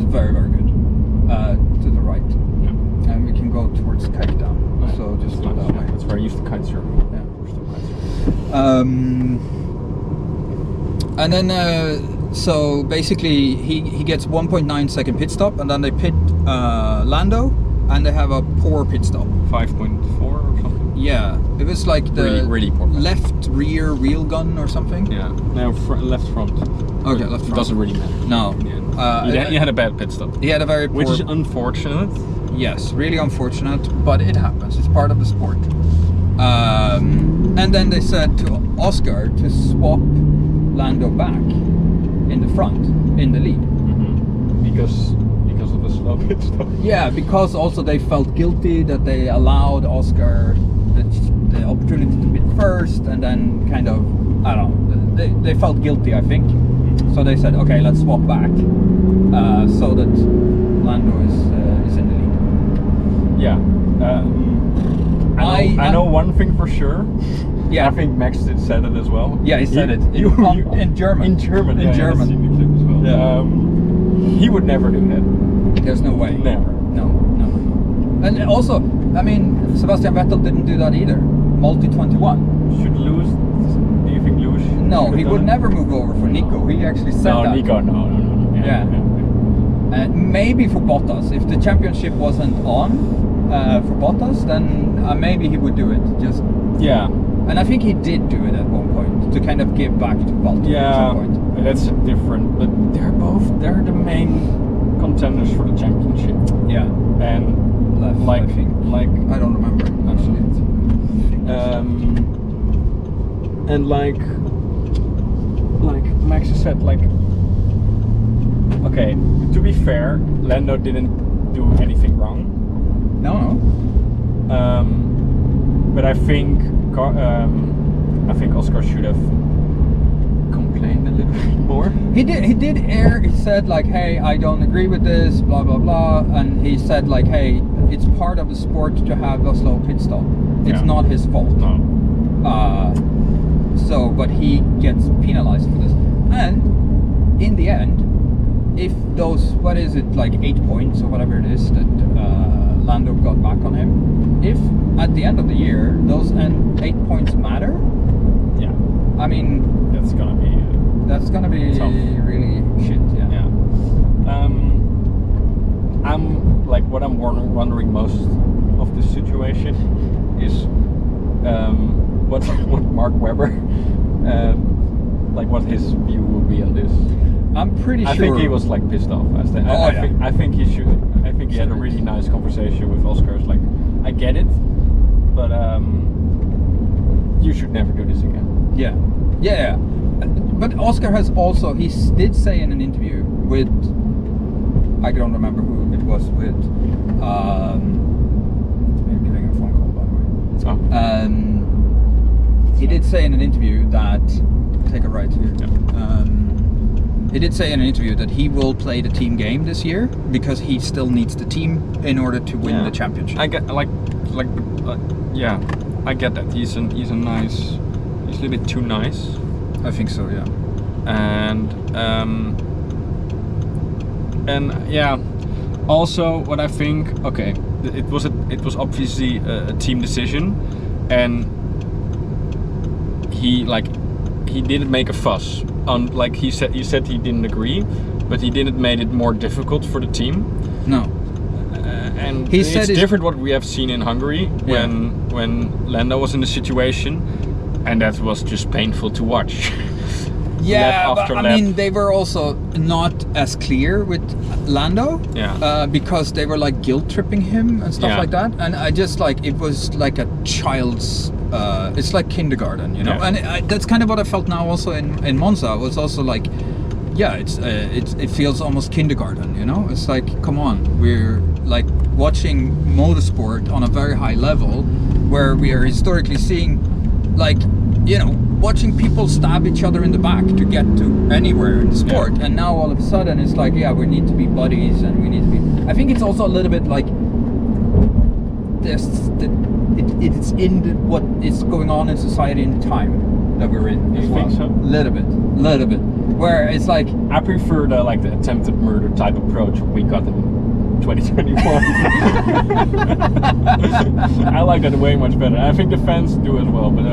[SPEAKER 1] very, very good. To the right. Yeah. And we can go towards Kite down.
[SPEAKER 2] Right.
[SPEAKER 1] So just go that way.
[SPEAKER 2] That's where I used the kite circle.
[SPEAKER 1] Yeah.
[SPEAKER 2] We're still kite circle.
[SPEAKER 1] And then so basically he gets 1.9 second pit stop, and then they pit Lando, and they have a poor pit stop.
[SPEAKER 2] 5.4 or something.
[SPEAKER 1] Yeah, it was like the
[SPEAKER 2] really poor
[SPEAKER 1] left rear wheel gun or something.
[SPEAKER 2] Yeah, no, left front.
[SPEAKER 1] Okay, left front.
[SPEAKER 2] It doesn't really matter.
[SPEAKER 1] No.
[SPEAKER 2] Yeah. He had a bad pit stop.
[SPEAKER 1] He had a very poor.
[SPEAKER 2] Which is unfortunate.
[SPEAKER 1] Yes, really unfortunate, but it happens. It's part of the sport. And then they said to Oscar to swap Lando back in the front, in the lead.
[SPEAKER 2] Because of the slow pit stop.
[SPEAKER 1] Yeah, because also they felt guilty that they allowed Oscar the opportunity to pit first, and then kind of, I don't know, they felt guilty, I think. So they said, okay, let's swap back, so that Lando is in the lead.
[SPEAKER 2] Yeah. I know one thing for sure.
[SPEAKER 1] Yeah,
[SPEAKER 2] I think Max said it as well.
[SPEAKER 1] Yeah, he said it in German.
[SPEAKER 2] In German.
[SPEAKER 1] In German.
[SPEAKER 2] I've seen the clip as well. Yeah. He would never do that.
[SPEAKER 1] There's no way.
[SPEAKER 2] Never.
[SPEAKER 1] No. And also, I mean, Sebastian Vettel didn't do that either. Multi 21.
[SPEAKER 2] Should Lewis? Do you think Lewis?
[SPEAKER 1] No, he would never move over for Nico. He actually said that.
[SPEAKER 2] No, Nico, no.
[SPEAKER 1] Yeah. Maybe for Bottas, if the championship wasn't on for Bottas, then maybe he would do it. Just
[SPEAKER 2] yeah.
[SPEAKER 1] And I think he did do it at one point to kind of give back to Valtteri at some point.
[SPEAKER 2] That's different, but they're the main contenders for the championship.
[SPEAKER 1] Yeah.
[SPEAKER 2] And
[SPEAKER 1] left,
[SPEAKER 2] like
[SPEAKER 1] I think. I don't remember actually.
[SPEAKER 2] And like Max said, like, okay, to be fair, Lando didn't do anything wrong.
[SPEAKER 1] No.
[SPEAKER 2] But I think Oscar should have complained a little bit more.
[SPEAKER 1] He did air. He said like, "Hey, I don't agree with this, blah blah blah," and he said like, "Hey, it's part of the sport to have a slow pit stop. It's not his fault."
[SPEAKER 2] No.
[SPEAKER 1] So, but he gets penalized for this. And in the end, if those, what is it, like 8 points or whatever it is that Lando got back on him, if at the end of the year those 8 points matter,
[SPEAKER 2] yeah,
[SPEAKER 1] I mean,
[SPEAKER 2] that's gonna be tough.
[SPEAKER 1] Really shit. Yeah.
[SPEAKER 2] I'm like, what I'm wondering most of this situation is what Mark Webber, like what his view will be on this.
[SPEAKER 1] I'm pretty sure.
[SPEAKER 2] I think he was like pissed off. I think he should. I think he had a really nice conversation with Oscar. It's like, I get it, but you should never do this again.
[SPEAKER 1] Yeah. But Oscar has also, did say in an interview with, I don't remember who it was with. Maybe getting a phone call by the way. He did say in an interview that, take a right here.
[SPEAKER 2] Yeah.
[SPEAKER 1] He did say in an interview that he will play the team game this year because he still needs the team in order to win the championship.
[SPEAKER 2] I get yeah, I get that. He's a nice. He's a little bit too nice.
[SPEAKER 1] I think so, yeah.
[SPEAKER 2] And yeah. Also, what I think, okay, it was obviously a team decision, and he didn't make a fuss on, like he said he didn't agree, but he didn't make it more difficult for the team.
[SPEAKER 1] No.
[SPEAKER 2] And he said it's different what we have seen in Hungary when Lando was in the situation, and that was just painful to watch.
[SPEAKER 1] Yeah, but I mean, they were also not as clear with Lando, because they were like guilt tripping him and stuff like that, and I just like, it was like a child's. It's like kindergarten, you know, and that's kind of what I felt now also in Monza. It was also like, it feels almost kindergarten, you know. It's like, come on, we're like watching motorsport on a very high level, where we are historically seeing, like, you know, watching people stab each other in the back to get to anywhere in the sport, and now all of a sudden it's like, we need to be buddies, and we need to be. I think it's also a little bit like this. It's in what is going on in society in the time that we're in as well.
[SPEAKER 2] Think so?
[SPEAKER 1] Little bit. Where it's like,
[SPEAKER 2] I prefer the attempted murder type approach we got in 2021. I like that way much better. I think the fans do as well, but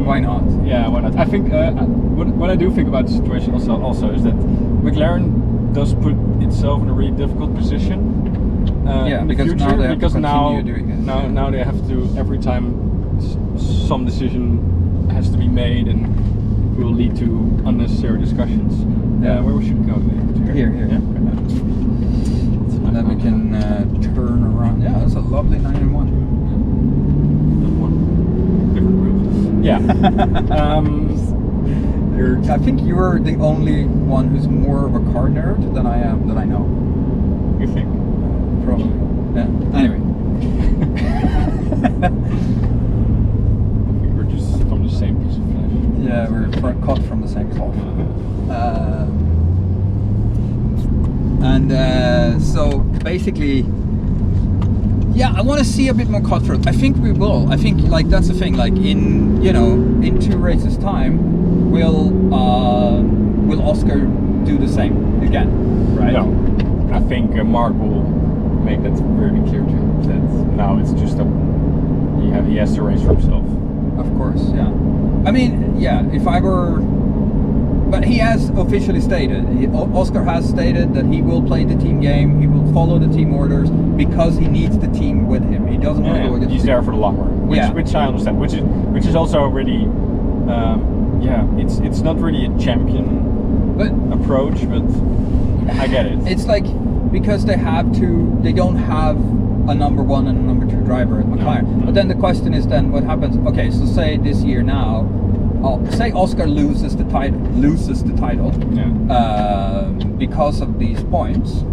[SPEAKER 1] why not?
[SPEAKER 2] Yeah, why not? I think what I do think about the situation also is that McLaren does put itself in a really difficult position. In the future,
[SPEAKER 1] now they have
[SPEAKER 2] because
[SPEAKER 1] to
[SPEAKER 2] now
[SPEAKER 1] doing it.
[SPEAKER 2] Now they have to, every time some decision has to be made, and will lead to unnecessary discussions. Where we should go?
[SPEAKER 1] Here.
[SPEAKER 2] Yeah.
[SPEAKER 1] And then we can turn around. Yeah, that's a lovely 9-in-1.
[SPEAKER 2] Different route. Yeah.
[SPEAKER 1] I think you're the only one who's more of a car nerd than I am, that I know.
[SPEAKER 2] You think?
[SPEAKER 1] Probably. Yeah. Anyway.
[SPEAKER 2] I think we're just from the same piece of flesh.
[SPEAKER 1] Yeah, we're cut from the same cloth. So basically, I want to see a bit more cutthroat. I think we will. I think, like, that's the thing. Like, in 2 races time, will Oscar do the same again? Right?
[SPEAKER 2] No, I think Mark will make that very clear to him. That now it's just he has to race for himself.
[SPEAKER 1] Of course, yeah. I mean, yeah, if I were... But he has officially stated, Oscar has stated that he will play the team game, he will follow the team orders because he needs the team with him. He doesn't want to go against
[SPEAKER 2] He's there for the long run, which I understand, which is also really, it's not really a champion approach, but I get it.
[SPEAKER 1] It's like, because they don't have a number 1 and a number 2 driver at McLaren.
[SPEAKER 2] No.
[SPEAKER 1] But then the question is then what happens? Okay, so say this year now, say Oscar loses the title because of these points.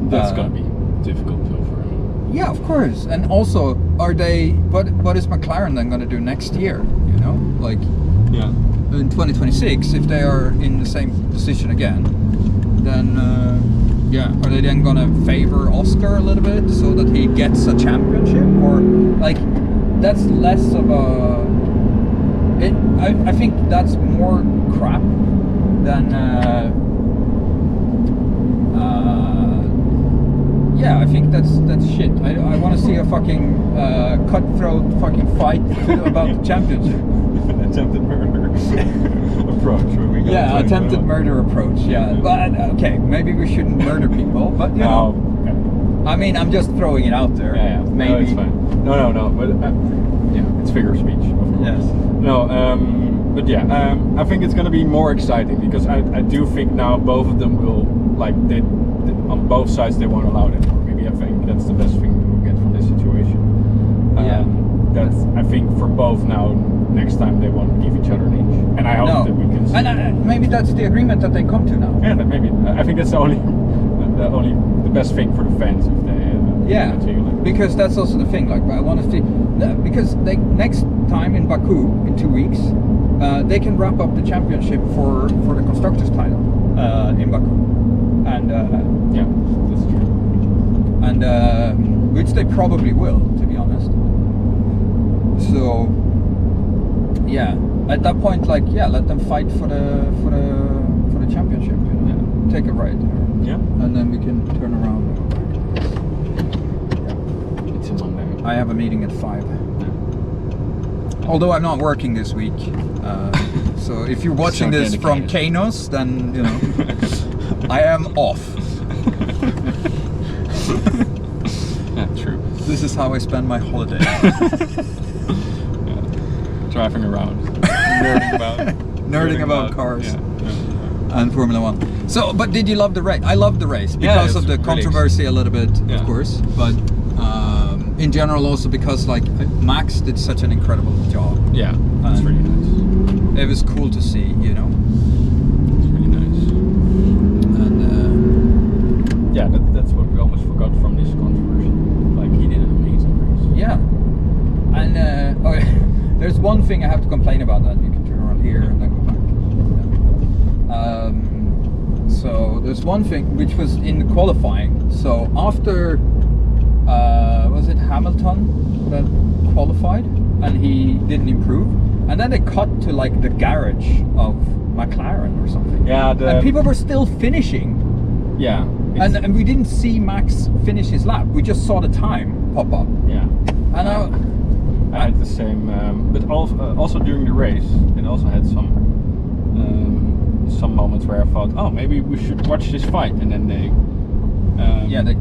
[SPEAKER 2] That's gonna be difficult too for him.
[SPEAKER 1] Yeah, of course. And also, what is McLaren then gonna do next year? You know, like in 2026, if they are in the same position again, then are they then gonna favor Oscar a little bit so that he gets a championship, or like that's less of a. I think that's more crap than I think that's shit. I want to see a fucking cutthroat fucking fight about the championship.
[SPEAKER 2] Attempted murder approach.
[SPEAKER 1] Attempted murder approach. Yeah, but okay, maybe we shouldn't murder people, but you know.
[SPEAKER 2] Okay.
[SPEAKER 1] I mean, I'm just throwing it out there.
[SPEAKER 2] Yeah.
[SPEAKER 1] Maybe.
[SPEAKER 2] No, it's fine. No, but it's figure of speech, of course.
[SPEAKER 1] Yes.
[SPEAKER 2] No, but I think it's going to be more exciting because I do think now both of them will, like, they on both sides they won't allow it. Or maybe I think that's the best thing we'll get from this situation. I think for both now, next time they won't give each other an inch, and I hope that we can see.
[SPEAKER 1] And maybe that's the agreement that they come to now.
[SPEAKER 2] Yeah, that maybe. I think that's the best thing for the fans if they.
[SPEAKER 1] Because that's also the thing. Like, I want to see because next time in Baku in 2 weeks, they can wrap up the championship for the constructors title in Baku, and
[SPEAKER 2] that's true.
[SPEAKER 1] And which they probably will, to be honest. So at that point, like let them fight for the championship. Take a ride. And then we can turn around.
[SPEAKER 2] It's a Monday.
[SPEAKER 1] I have a meeting at 5. Although I'm not working this week, so if you're watching this from Kanos, then you know I am off.
[SPEAKER 2] True.
[SPEAKER 1] This is how I spend my holiday.
[SPEAKER 2] Driving around,
[SPEAKER 1] nerding about cars and Formula 1. So, but did you love the race? I loved the race because of the controversy a little bit, of course, but in general also because like Max did such an incredible job.
[SPEAKER 2] Yeah, that's really nice.
[SPEAKER 1] It was cool to see, you know.
[SPEAKER 2] It's really nice.
[SPEAKER 1] And
[SPEAKER 2] that's what we almost forgot from this controversy. Like he did an amazing race.
[SPEAKER 1] Yeah, and there's one thing I have to complain about that. You can turn around here and then go back. So there's one thing which was in the qualifying. So after was it Hamilton that qualified and he didn't improve, and then they cut to like the garage of McLaren or something.
[SPEAKER 2] Yeah,
[SPEAKER 1] and people were still finishing.
[SPEAKER 2] Yeah,
[SPEAKER 1] and we didn't see Max finish his lap. We just saw the time pop up.
[SPEAKER 2] Yeah,
[SPEAKER 1] and
[SPEAKER 2] I had the same, but also during the race, it also had some moments where I thought, oh, maybe we should watch this fight, and then they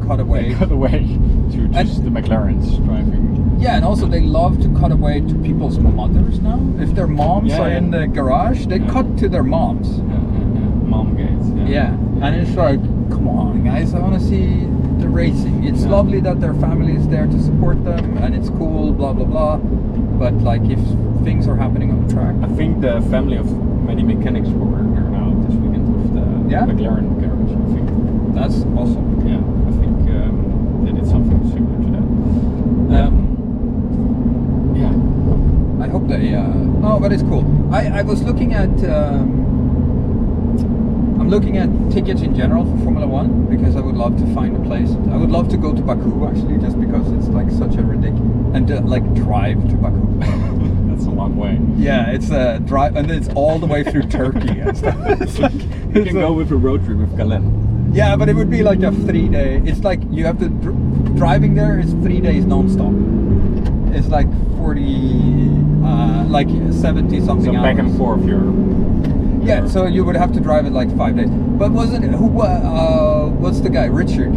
[SPEAKER 2] cut away. They cut away to just the McLarens driving.
[SPEAKER 1] Yeah, and also they love to cut away to people's mothers now. If their moms are in the garage, they cut to their moms.
[SPEAKER 2] Mom gates.
[SPEAKER 1] Yeah, and it's like, come on, guys, I want to see the racing. It's lovely that their family is there to support them, and it's cool, blah blah blah. But like, if things are happening on the track,
[SPEAKER 2] I think the family of many mechanics were there now this weekend with the McLaren garage. I think
[SPEAKER 1] that's awesome.
[SPEAKER 2] Yeah, I think they did something similar to that.
[SPEAKER 1] I hope they. Oh, but it's cool. I was looking at. I'm looking at tickets in general for Formula 1 because I would love to find a place. I would love to go to Baku actually, just because it's like such a ridiculous and like drive to Baku.
[SPEAKER 2] That's a long way.
[SPEAKER 1] Yeah, it's a drive, and it's all the way through Turkey and stuff. It's like
[SPEAKER 2] you can go with a road trip with Galen.
[SPEAKER 1] Yeah, but it would be like a 3-day. It's like you have to driving there is 3 days non-stop. It's like 70 something
[SPEAKER 2] So
[SPEAKER 1] hours.
[SPEAKER 2] back and forth,
[SPEAKER 1] Yeah, so you would have to drive it like 5 days. But wasn't it what's the guy? Richard.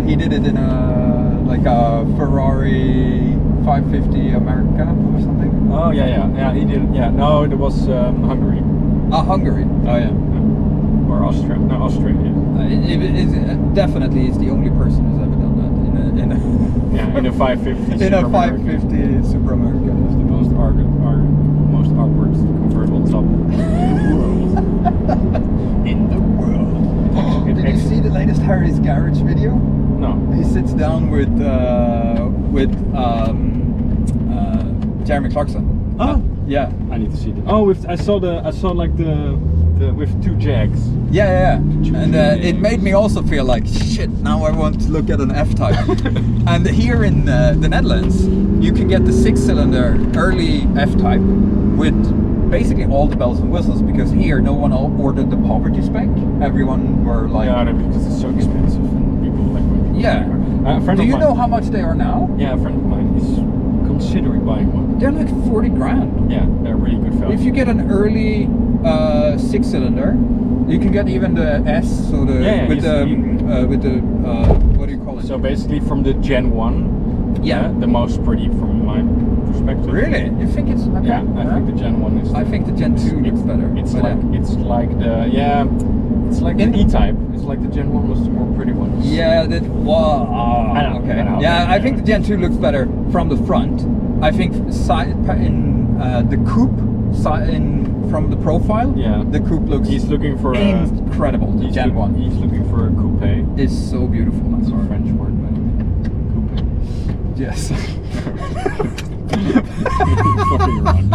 [SPEAKER 1] He did it in a Ferrari 550 America or something.
[SPEAKER 2] Oh yeah. He did. Yeah, no, it was Hungary.
[SPEAKER 1] Hungary. Oh yeah.
[SPEAKER 2] Or Austria. No, Australia.
[SPEAKER 1] Definitely is the only person who's ever done that in
[SPEAKER 2] In a 550.
[SPEAKER 1] in a
[SPEAKER 2] Super America.
[SPEAKER 1] 550 Super America.
[SPEAKER 2] It's the most awkward convertible top in the world.
[SPEAKER 1] Did you see the latest Harry's Garage video?
[SPEAKER 2] No.
[SPEAKER 1] He sits down with Jeremy Clarkson.
[SPEAKER 2] Oh.
[SPEAKER 1] Yeah.
[SPEAKER 2] I need to see that. Oh, I saw like the with 2 Jags.
[SPEAKER 1] Yeah. And it made me also feel like shit. Now I want to look at an F-Type. And here in the Netherlands, you can get the 6-cylinder early F-Type with basically all the bells and whistles, because here no one ordered the poverty spec. Everyone were like,
[SPEAKER 2] Yeah, because it's so expensive and people like.
[SPEAKER 1] yeah.
[SPEAKER 2] A friend
[SPEAKER 1] Do
[SPEAKER 2] of
[SPEAKER 1] you
[SPEAKER 2] mine,
[SPEAKER 1] know how much they are now?
[SPEAKER 2] Yeah, a friend of mine is considering buying one.
[SPEAKER 1] They're like 40 grand.
[SPEAKER 2] Yeah, they're really good value.
[SPEAKER 1] If you get an early 6-cylinder, you can get even the S, so the
[SPEAKER 2] Yeah,
[SPEAKER 1] with the what do you call it?
[SPEAKER 2] So basically, from the Gen 1,
[SPEAKER 1] Yeah.
[SPEAKER 2] the most pretty from my perspective.
[SPEAKER 1] Really? You think it's okay?
[SPEAKER 2] Yeah, I think the Gen 1 is.
[SPEAKER 1] I think the Gen 2 looks better.
[SPEAKER 2] It's
[SPEAKER 1] but,
[SPEAKER 2] like
[SPEAKER 1] In-
[SPEAKER 2] the E-Type. It's like the Gen 1 was the more pretty one.
[SPEAKER 1] yeah, that
[SPEAKER 2] I know,
[SPEAKER 1] okay.
[SPEAKER 2] I know.
[SPEAKER 1] Yeah, I think the Gen 2 looks better from the front. I think the coupe from the profile.
[SPEAKER 2] Yeah.
[SPEAKER 1] The coupe looks
[SPEAKER 2] He's looking for
[SPEAKER 1] incredible. The Gen 1
[SPEAKER 2] He's looking for a coupe.
[SPEAKER 1] is so beautiful.
[SPEAKER 2] That's a French word, by the way. Coupe.
[SPEAKER 1] Yes.
[SPEAKER 2] Fucking wrong.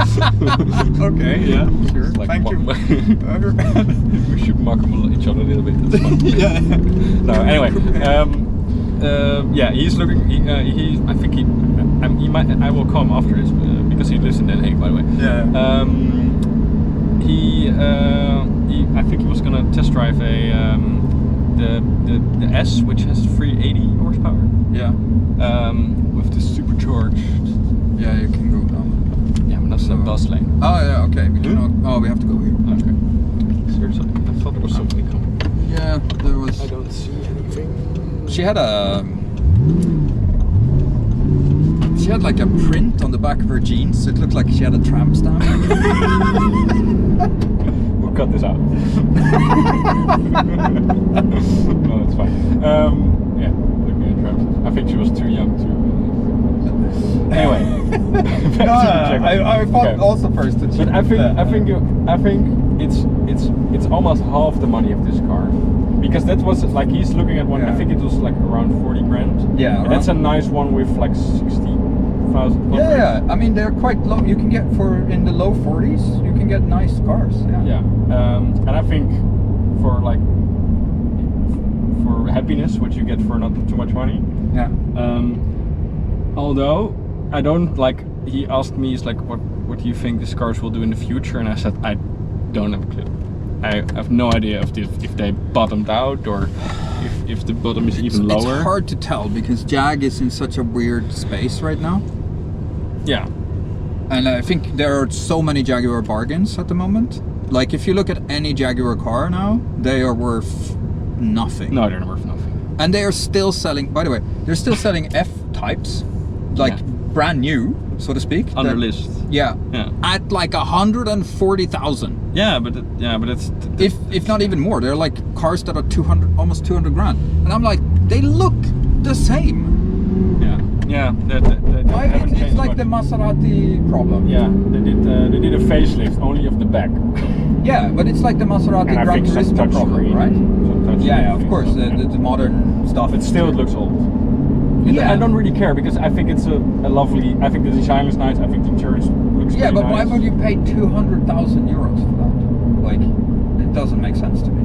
[SPEAKER 1] Okay, yeah, sure.
[SPEAKER 2] It's like
[SPEAKER 1] Thank you.
[SPEAKER 2] We should mock each other a little bit. That's fun.
[SPEAKER 1] Yeah.
[SPEAKER 2] No, anyway. Yeah, he's looking. I think he might. I will come after this because he lives in Den Haag, by the way.
[SPEAKER 1] Yeah.
[SPEAKER 2] I think he was gonna test drive the S, which has 380 horsepower.
[SPEAKER 1] Yeah.
[SPEAKER 2] With the supercharged.
[SPEAKER 1] Yeah, you can go down.
[SPEAKER 2] Yeah, but that's the bus lane.
[SPEAKER 1] Oh yeah, okay. We cannot. Oh, we have to go here.
[SPEAKER 2] Okay. Seriously, I thought there was something coming.
[SPEAKER 1] Yeah, there was.
[SPEAKER 2] I don't see anything.
[SPEAKER 1] She had like a print on the back of her jeans. It looked like she had a tramp stamp.
[SPEAKER 2] We'll cut this out. No, it's fine. Yeah, looking at tramps. I think she was too young to. Anyway,
[SPEAKER 1] I thought
[SPEAKER 2] Okay.
[SPEAKER 1] also first that she.
[SPEAKER 2] But I think it's almost half the money of this car, because that was like he's looking at one.
[SPEAKER 1] Yeah.
[SPEAKER 2] I think it was like around 40 grand.
[SPEAKER 1] Yeah,
[SPEAKER 2] and that's a nice one with like 60,000.
[SPEAKER 1] Yeah, I mean they're quite low. You can get in the low 40s. You can get nice cars. Yeah.
[SPEAKER 2] Yeah, and I think for happiness, which you get for not too much money.
[SPEAKER 1] Yeah.
[SPEAKER 2] Although I don't like, he asked me, he's like, what do you think these cars will do in the future? And I said, I don't have a clue. I have no idea if they bottomed out or if the bottom is even lower.
[SPEAKER 1] It's hard to tell because Jag is in such a weird space right now.
[SPEAKER 2] Yeah.
[SPEAKER 1] And I think there are so many Jaguar bargains at the moment. Like if you look at any Jaguar car now, they are worth nothing.
[SPEAKER 2] No, they're not worth nothing.
[SPEAKER 1] And they are still selling, by the way, they're still selling F-types, like brand new, so to speak.
[SPEAKER 2] Under list.
[SPEAKER 1] Yeah.
[SPEAKER 2] Yeah.
[SPEAKER 1] At like 140,000.
[SPEAKER 2] Yeah, but it's
[SPEAKER 1] If not even more. They're like cars that are 200, almost 200 grand. And I'm like, they look the same.
[SPEAKER 2] Yeah. They
[SPEAKER 1] Why?
[SPEAKER 2] haven't
[SPEAKER 1] It's
[SPEAKER 2] changed
[SPEAKER 1] like
[SPEAKER 2] much.
[SPEAKER 1] the Maserati problem.
[SPEAKER 2] Yeah, they did a facelift only of the back.
[SPEAKER 1] Yeah, but it's like the Maserati
[SPEAKER 2] And I
[SPEAKER 1] Gran
[SPEAKER 2] think some
[SPEAKER 1] Turismo
[SPEAKER 2] touch
[SPEAKER 1] problem,
[SPEAKER 2] screen.
[SPEAKER 1] right?
[SPEAKER 2] Some touch
[SPEAKER 1] Yeah,
[SPEAKER 2] screen
[SPEAKER 1] of course,
[SPEAKER 2] things.
[SPEAKER 1] the modern stuff.
[SPEAKER 2] But still, it looks old.
[SPEAKER 1] Yeah.
[SPEAKER 2] I don't really care because I think it's a lovely. I think the design is nice. I think the interior looks
[SPEAKER 1] Yeah,
[SPEAKER 2] pretty
[SPEAKER 1] but
[SPEAKER 2] nice.
[SPEAKER 1] why would you pay 200,000 euros for that? Like, it doesn't make sense to me.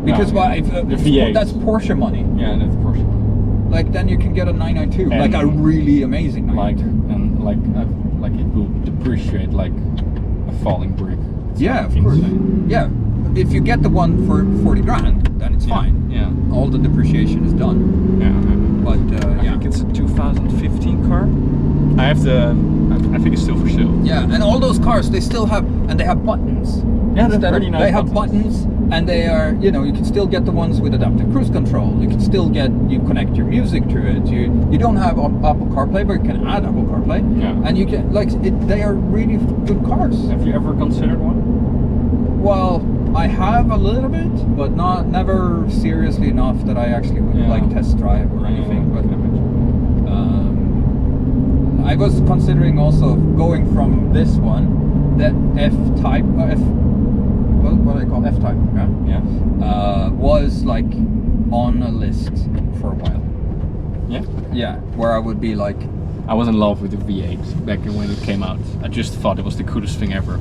[SPEAKER 1] Because
[SPEAKER 2] No,
[SPEAKER 1] why? If,
[SPEAKER 2] the V8.
[SPEAKER 1] that's Porsche money.
[SPEAKER 2] Yeah, that's Porsche.
[SPEAKER 1] Like, then you can get a 992,
[SPEAKER 2] And
[SPEAKER 1] like a really amazing 992.
[SPEAKER 2] Like it will depreciate like a falling brick. It's
[SPEAKER 1] Yeah,
[SPEAKER 2] like
[SPEAKER 1] of course.
[SPEAKER 2] insane.
[SPEAKER 1] Yeah, if you get the one for 40 grand, then it's fine.
[SPEAKER 2] Yeah. Yeah.
[SPEAKER 1] all the depreciation is done.
[SPEAKER 2] Yeah.
[SPEAKER 1] But
[SPEAKER 2] I think it's a 2015 car. I think it's still for sale.
[SPEAKER 1] yeah, and all those cars they still have, and they have buttons.
[SPEAKER 2] Yeah, they're
[SPEAKER 1] Instead of-
[SPEAKER 2] pretty nice
[SPEAKER 1] They have
[SPEAKER 2] buttons.
[SPEAKER 1] buttons, and they are, you know, you can still get the ones with adaptive cruise control. You can still you connect your music to it. You don't have Apple CarPlay, but you can add Apple CarPlay.
[SPEAKER 2] Yeah.
[SPEAKER 1] And you can they are really good cars.
[SPEAKER 2] Have you ever considered one?
[SPEAKER 1] Well, I have a little bit, but never seriously enough that I actually would
[SPEAKER 2] Yeah.
[SPEAKER 1] like test drive or anything.
[SPEAKER 2] I
[SPEAKER 1] But
[SPEAKER 2] can imagine.
[SPEAKER 1] I was considering also going from this one, the F-Type, what do they call F-Type?
[SPEAKER 2] Yeah.
[SPEAKER 1] Was like on a list for a while.
[SPEAKER 2] Yeah.
[SPEAKER 1] Yeah, where I would be like,
[SPEAKER 2] I was in love with the V8 back when it came out. I just thought it was the coolest thing ever.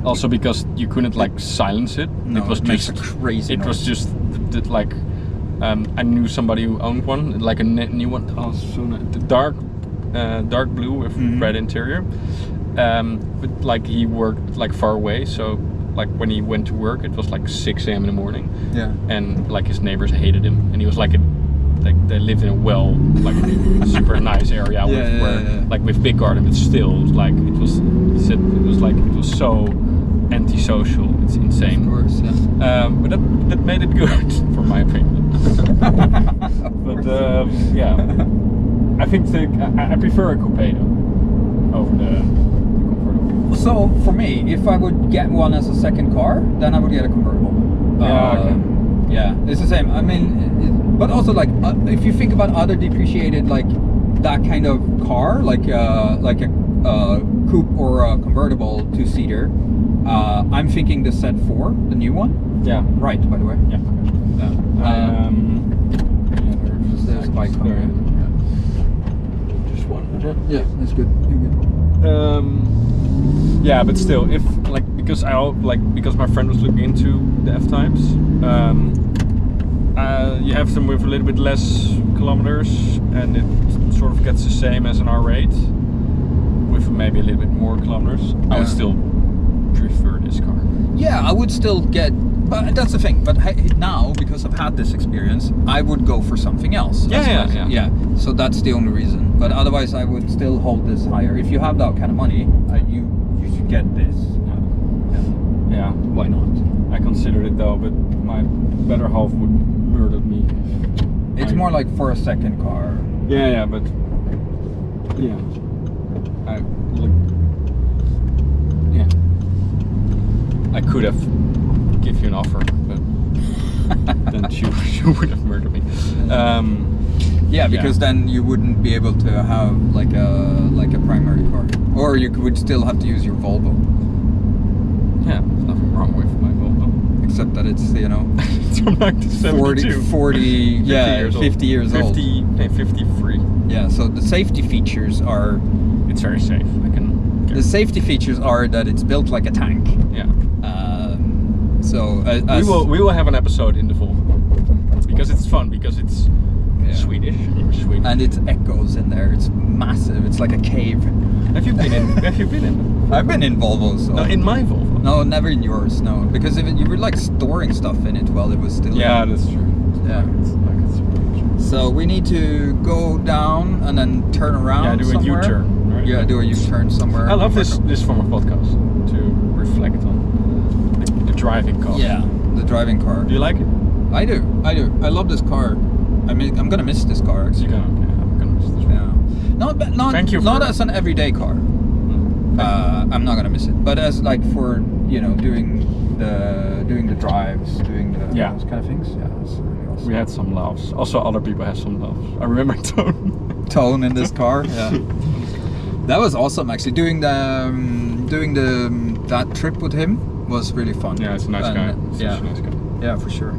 [SPEAKER 2] Also because you couldn't like silence it.
[SPEAKER 1] No,
[SPEAKER 2] it was
[SPEAKER 1] it makes
[SPEAKER 2] just
[SPEAKER 1] a crazy
[SPEAKER 2] It was
[SPEAKER 1] noise.
[SPEAKER 2] just like I knew somebody who owned one, like a new one. Oh, so nice. The dark blue with red interior. But like he worked like far away, so like when he went to work, it was like 6 a.m. in the morning.
[SPEAKER 1] yeah.
[SPEAKER 2] And like his neighbors hated him, and he was like they lived in a like super nice area like with big garden, but still like he said it was so antisocial. It's insane.
[SPEAKER 1] Of course, yeah.
[SPEAKER 2] But that made it good for my opinion. But yeah, I think I prefer a coupe though over the convertible.
[SPEAKER 1] So for me, if I would get one as a second car, then I would get a convertible.
[SPEAKER 2] Okay.
[SPEAKER 1] Yeah, it's the same. I mean, but also like if you think about other depreciated like that kind of car, like a coupe or a convertible 2-seater, I'm thinking the Z4, the new one.
[SPEAKER 2] Yeah.
[SPEAKER 1] Right, by the way.
[SPEAKER 2] Yeah.
[SPEAKER 1] There's a bike
[SPEAKER 2] there.
[SPEAKER 1] coming.
[SPEAKER 2] Just one.
[SPEAKER 1] Yeah, that's good. You're good.
[SPEAKER 2] Yeah, but still, if like because my friend was looking into the F-types, you have them with a little bit less kilometers, and it sort of gets the same as an R8 with maybe a little bit more kilometers. I would still prefer this car.
[SPEAKER 1] Yeah, I would still get, but that's the thing. But now, because I've had this experience, I would go for something else. Yeah. So that's the only reason. But otherwise, I would still hold this higher. If you have that kind of money, you should get this.
[SPEAKER 2] Yeah.
[SPEAKER 1] Why not?
[SPEAKER 2] I considered it though, but my better half would murder me.
[SPEAKER 1] It's more like for a second car.
[SPEAKER 2] Yeah, but yeah, I could have give you an offer, but then she would have murdered me.
[SPEAKER 1] Yeah, because then you wouldn't be able to have like a primary car, or you would still have to use your Volvo.
[SPEAKER 2] Yeah, there's nothing wrong with my Volvo.
[SPEAKER 1] Except that it's, you know,
[SPEAKER 2] It's from 1972.
[SPEAKER 1] 50 years old.
[SPEAKER 2] 53.
[SPEAKER 1] Yeah, so the safety features are...
[SPEAKER 2] It's very safe.
[SPEAKER 1] The safety features are that it's built like a tank.
[SPEAKER 2] Yeah.
[SPEAKER 1] So
[SPEAKER 2] we will have an episode in the Volvo because it's fun, because it's Swedish. You're Swedish.
[SPEAKER 1] And it's echoes in there. It's massive. It's like a cave.
[SPEAKER 2] Have you been in?
[SPEAKER 1] I've been in Volvos. So.
[SPEAKER 2] No, in my Volvo.
[SPEAKER 1] No, never in yours. No, because you were like storing stuff in it while it was still.
[SPEAKER 2] Yeah, that's true.
[SPEAKER 1] Yeah.
[SPEAKER 2] It's really true.
[SPEAKER 1] So we need to go down and then turn around.
[SPEAKER 2] Yeah, do
[SPEAKER 1] somewhere.
[SPEAKER 2] a U-turn. Right?
[SPEAKER 1] Yeah, do a U-turn somewhere.
[SPEAKER 2] I love this form of podcast to reflect on the driving car.
[SPEAKER 1] Yeah, the driving car.
[SPEAKER 2] Do you like it?
[SPEAKER 1] I do. I love this car. I mean, I'm gonna miss this car actually.
[SPEAKER 2] I'm gonna miss this one.
[SPEAKER 1] Yeah.
[SPEAKER 2] Thank you
[SPEAKER 1] Not
[SPEAKER 2] for-
[SPEAKER 1] as an everyday car. I'm not gonna miss it. But as like for, you know, doing the drives, doing those kind of things. Yeah, it's really awesome.
[SPEAKER 2] We had some laughs. Also, other people have some laughs. I remember
[SPEAKER 1] Tone in this car. Yeah. That was awesome actually. Doing that trip with him was really fun.
[SPEAKER 2] Yeah, it's a nice guy. Such
[SPEAKER 1] Yeah.
[SPEAKER 2] a nice guy.
[SPEAKER 1] Yeah, for sure.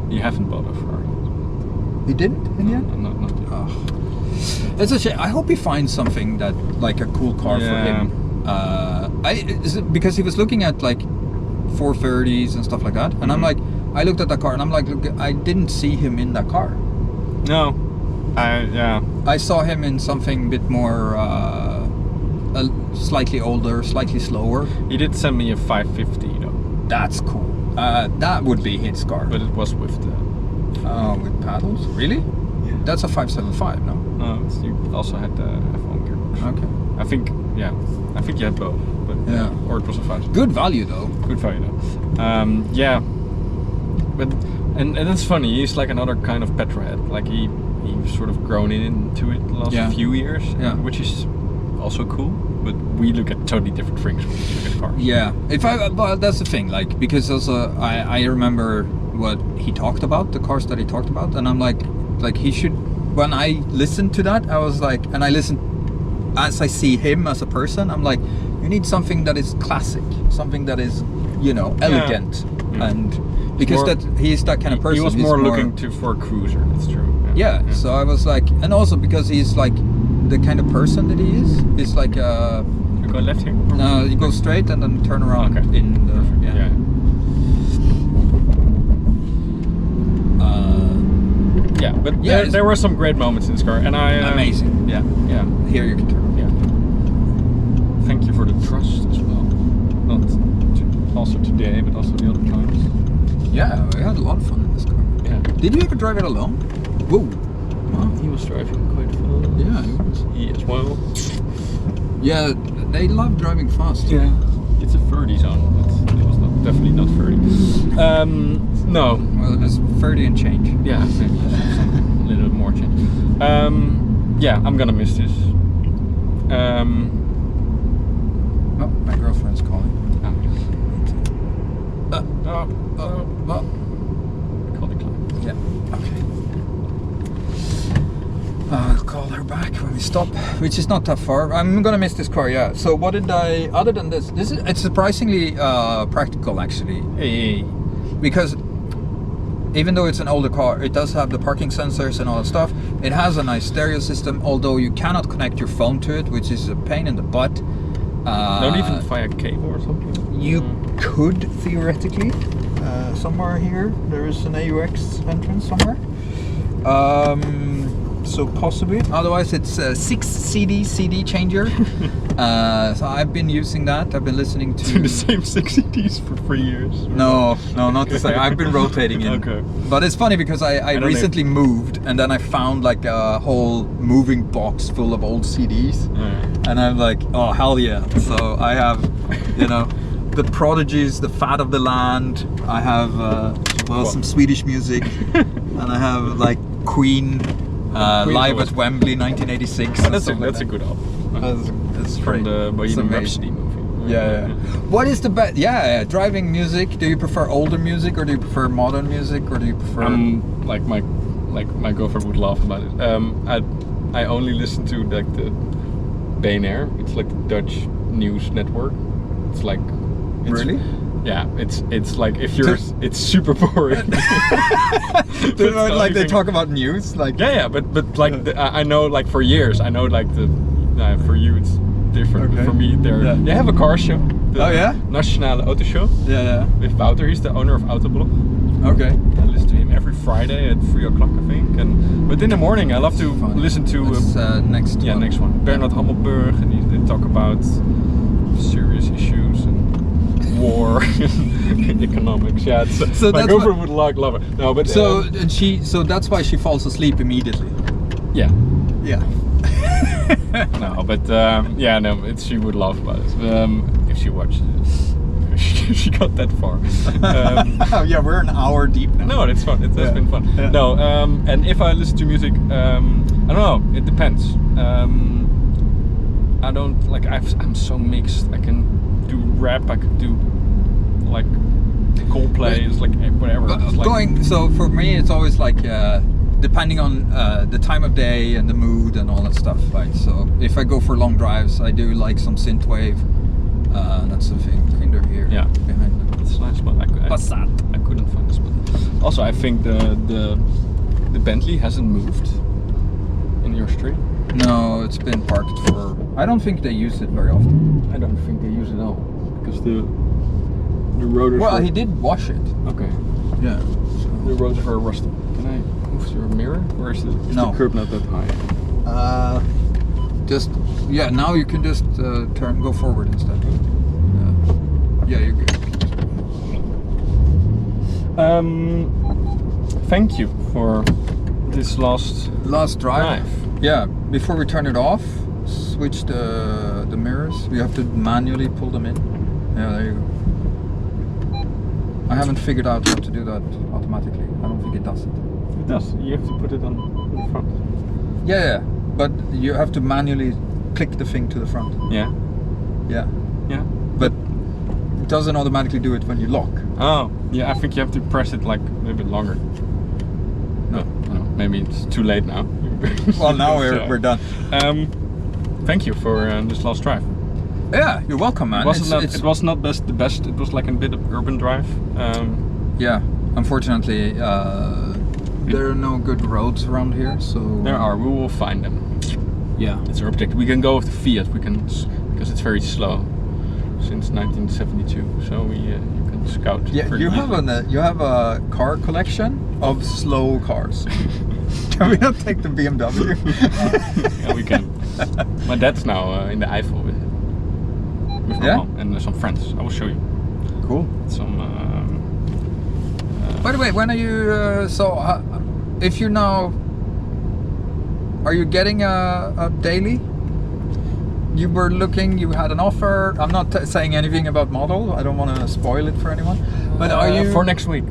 [SPEAKER 2] You haven't bought a Ferrari.
[SPEAKER 1] He didn't in the end?
[SPEAKER 2] Not yet.
[SPEAKER 1] Oh. It's a shame. I hope he finds something that, like a cool car for him. Because he was looking at like 430s and stuff like that, and I'm like, I looked at that car and I'm like, look, I didn't see him in that car.
[SPEAKER 2] No,
[SPEAKER 1] I saw him in something a bit more, slightly older, slightly slower.
[SPEAKER 2] He did send me a 550 though.
[SPEAKER 1] That's cool. That would be his car.
[SPEAKER 2] But it was with the
[SPEAKER 1] paddles? Really?
[SPEAKER 2] Yeah.
[SPEAKER 1] That's a 575, no?
[SPEAKER 2] No, you also had the F1 gearbox.
[SPEAKER 1] Okay.
[SPEAKER 2] I think you had both, but
[SPEAKER 1] Yeah.
[SPEAKER 2] or it was a 5.
[SPEAKER 1] Good value though.
[SPEAKER 2] Good value though. Yeah, but and that's funny. He's like another kind of petrolhead. Like he's sort of grown into it the last few years, which is also cool. But we look at totally different things when we look at cars.
[SPEAKER 1] Yeah. But that's the thing. Like because also I remember what he talked about, the cars that he talked about, and I'm like he should. When I listened to that, I was like, and I listened as I see him as a person, I'm like, you need something that is classic, something that is, elegant, and because he's that kind of person.
[SPEAKER 2] He was more looking for a cruiser. That's true.
[SPEAKER 1] Yeah. So I was like, and also because he's like the kind of person that he is. He's like.
[SPEAKER 2] You go left here.
[SPEAKER 1] No, you go straight and then turn around.
[SPEAKER 2] Okay.
[SPEAKER 1] In the
[SPEAKER 2] yeah, but there were some great moments in this car, and
[SPEAKER 1] amazing.
[SPEAKER 2] Yeah.
[SPEAKER 1] Here you can turn.
[SPEAKER 2] Yeah. Thank you for the trust as well. Not also today, but also the other times.
[SPEAKER 1] Yeah, we had a lot of fun in this car.
[SPEAKER 2] Yeah.
[SPEAKER 1] Did you ever drive it alone? Whoa.
[SPEAKER 2] Well, he was driving quite fast.
[SPEAKER 1] Yeah, he was.
[SPEAKER 2] He as well.
[SPEAKER 1] Yeah, they love driving fast.
[SPEAKER 2] Yeah. It's a 30 zone, but it was definitely not 30. No.
[SPEAKER 1] Well, it was 30 and change.
[SPEAKER 2] Yeah, maybe a little bit more change. Yeah, I'm gonna miss this.
[SPEAKER 1] Oh, my girlfriend's calling.
[SPEAKER 2] Call decline.
[SPEAKER 1] Yeah. Okay. I'll call her back when we stop, which is not that far. I'm gonna miss this car, yeah. So what did I? Other than this, it's surprisingly practical actually, because even though it's an older car, it does have the parking sensors and all that stuff. It has a nice stereo system, although you cannot connect your phone to it, which is a pain in the butt.
[SPEAKER 2] Not even via cable or something?
[SPEAKER 1] You could theoretically. Somewhere here, there is an AUX entrance somewhere. So possibly. Otherwise, it's a 6 CD changer. So I've been using that. I've been listening to
[SPEAKER 2] the same 6 CDs for 3 years.
[SPEAKER 1] No, not to say. I've been rotating it.
[SPEAKER 2] Okay.
[SPEAKER 1] But it's funny because I recently moved, and then I found like a whole moving box full of old CDs, and I'm like, oh hell yeah! So I have, the Prodigies, the Fat of the Land. I have some Swedish music, and I have like Queen. Live at Wembley 1986.
[SPEAKER 2] That's a good album.
[SPEAKER 1] That's
[SPEAKER 2] from the Bohemian Rhapsody movie.
[SPEAKER 1] Yeah. What is the best? Yeah, driving music. Do you prefer older music or do you prefer modern music or do you prefer?
[SPEAKER 2] Like my girlfriend would laugh about it. I only listen to like the BNR. It's like the Dutch news network. It's like
[SPEAKER 1] really.
[SPEAKER 2] Yeah, it's like if you're, it's super boring.
[SPEAKER 1] Like they talk about news, like
[SPEAKER 2] but like I know like for years I know like for you it's different.
[SPEAKER 1] Okay.
[SPEAKER 2] For me they have a car show. The Nationale Auto Show.
[SPEAKER 1] Yeah.
[SPEAKER 2] With Wouter, he's the owner of Autoblog.
[SPEAKER 1] Okay.
[SPEAKER 2] I listen to him every Friday at 3 o'clock I think. But in the morning I love to listen to
[SPEAKER 1] next one.
[SPEAKER 2] Bernard Hammelburg, and they talk about serious issues and war, economics. Yeah, so my girlfriend would love it. No, but
[SPEAKER 1] so that's why she falls asleep immediately.
[SPEAKER 2] Yeah.
[SPEAKER 1] No,
[SPEAKER 2] but she would laugh about it if she watched it. She got that far.
[SPEAKER 1] Yeah, we're an hour deep now.
[SPEAKER 2] No, it's fun. It's been fun. Yeah. No, and if I listen to music, I don't know. It depends. I don't like. I'm so mixed. I can do rap. I could do like Coldplay. It's like whatever.
[SPEAKER 1] So for me, it's always like depending on the time of day and the mood and all that stuff. Right. So if I go for long drives, I do like some synthwave. That's the thing. Kind of here.
[SPEAKER 2] Yeah.
[SPEAKER 1] Behind me.
[SPEAKER 2] That's nice, but I couldn't find this. But also, I think the Bentley hasn't moved in your street.
[SPEAKER 1] No, it's been parked for. I don't think they use it very often.
[SPEAKER 2] I don't think they use it at all because the rotors.
[SPEAKER 1] Well, he did wash it.
[SPEAKER 2] Okay.
[SPEAKER 1] Yeah.
[SPEAKER 2] So the rotors are rusted. Can I move your mirror? Or is the curb not that high?
[SPEAKER 1] Now you can just go forward instead. Yeah, you're good.
[SPEAKER 2] Thank you for this last
[SPEAKER 1] drive. Yeah, before we turn it off, switch the mirrors. We have to manually pull them in. Yeah, there you go. I haven't figured out how to do that automatically. I don't think it does it.
[SPEAKER 2] It does. You have to put it on the front.
[SPEAKER 1] Yeah, but you have to manually click the thing to the front.
[SPEAKER 2] Yeah.
[SPEAKER 1] Yeah.
[SPEAKER 2] Yeah.
[SPEAKER 1] But it doesn't automatically do it when you lock.
[SPEAKER 2] Oh, yeah. I think you have to press it like a little bit longer. No, maybe it's too late now.
[SPEAKER 1] Well, now we're done.
[SPEAKER 2] Thank you for this last drive.
[SPEAKER 1] Yeah, you're welcome, man.
[SPEAKER 2] It was not the best. It was like a bit of urban drive.
[SPEAKER 1] Yeah, unfortunately, there are no good roads around here, so
[SPEAKER 2] there are. We will find them.
[SPEAKER 1] Yeah,
[SPEAKER 2] it's our objective. We can go with the Fiat. We can because it's very slow since 1972. So you can scout.
[SPEAKER 1] Yeah, you have a car collection of slow cars. Can we not take the BMW?
[SPEAKER 2] Yeah, we can. My dad's now in the Eifel with my mom and some friends. I will show you.
[SPEAKER 1] Cool.
[SPEAKER 2] Some.
[SPEAKER 1] By the way, when are you? If you're now, are you getting a daily? You were looking. You had an offer. I'm not saying anything about model. I don't want to spoil it for anyone. But are you
[SPEAKER 2] for next week?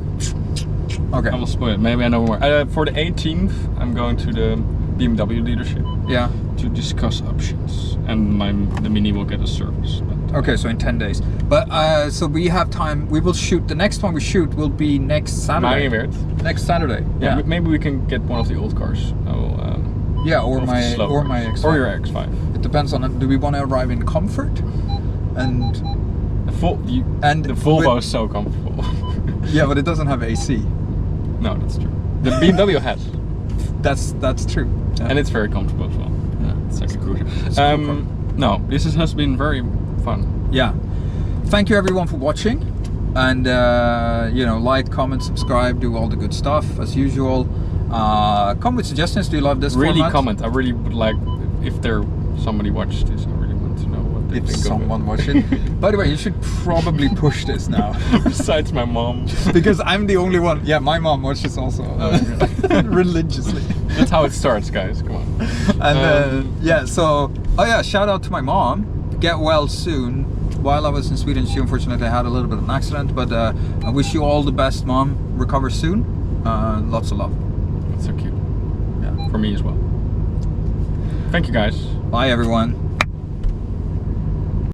[SPEAKER 1] Okay.
[SPEAKER 2] I will spoil it. Maybe I know more. For the 18th, I'm going to the BMW dealership.
[SPEAKER 1] Yeah.
[SPEAKER 2] To discuss options, and the Mini will get a service. But,
[SPEAKER 1] okay, so in 10 days. But so we have time. We will shoot. The next one we shoot will be next Saturday. Next Saturday.
[SPEAKER 2] Yeah. Maybe we can get one of the old cars.
[SPEAKER 1] Yeah, or my X5.
[SPEAKER 2] Or your X5.
[SPEAKER 1] It depends on. Do we want to arrive in comfort? And
[SPEAKER 2] the Volvo is so comfortable.
[SPEAKER 1] Yeah, but it doesn't have AC.
[SPEAKER 2] No, that's true. The BMW has.
[SPEAKER 1] That's true. Yeah.
[SPEAKER 2] And it's very comfortable as well. Yeah, it's like a cruiser. No, this has been very fun.
[SPEAKER 1] Yeah. Thank you everyone for watching, and like, comment, subscribe, do all the good stuff as usual. Come with suggestions. Do you love this format?
[SPEAKER 2] Comment. I really would like, if somebody watched this, I really want to know what they think of it. If
[SPEAKER 1] someone watched it. By the way, you should probably push this now.
[SPEAKER 2] Besides my mom.
[SPEAKER 1] Because I'm the only one. Yeah, my mom watches also. Religiously.
[SPEAKER 2] That's how it starts, guys. Come on.
[SPEAKER 1] And shout out to my mom. Get well soon. While I was in Sweden, she unfortunately had a little bit of an accident, but I wish you all the best, Mom. Recover soon. Lots of love.
[SPEAKER 2] That's so cute. Yeah, for me as well. Thank you, guys.
[SPEAKER 1] Bye, everyone.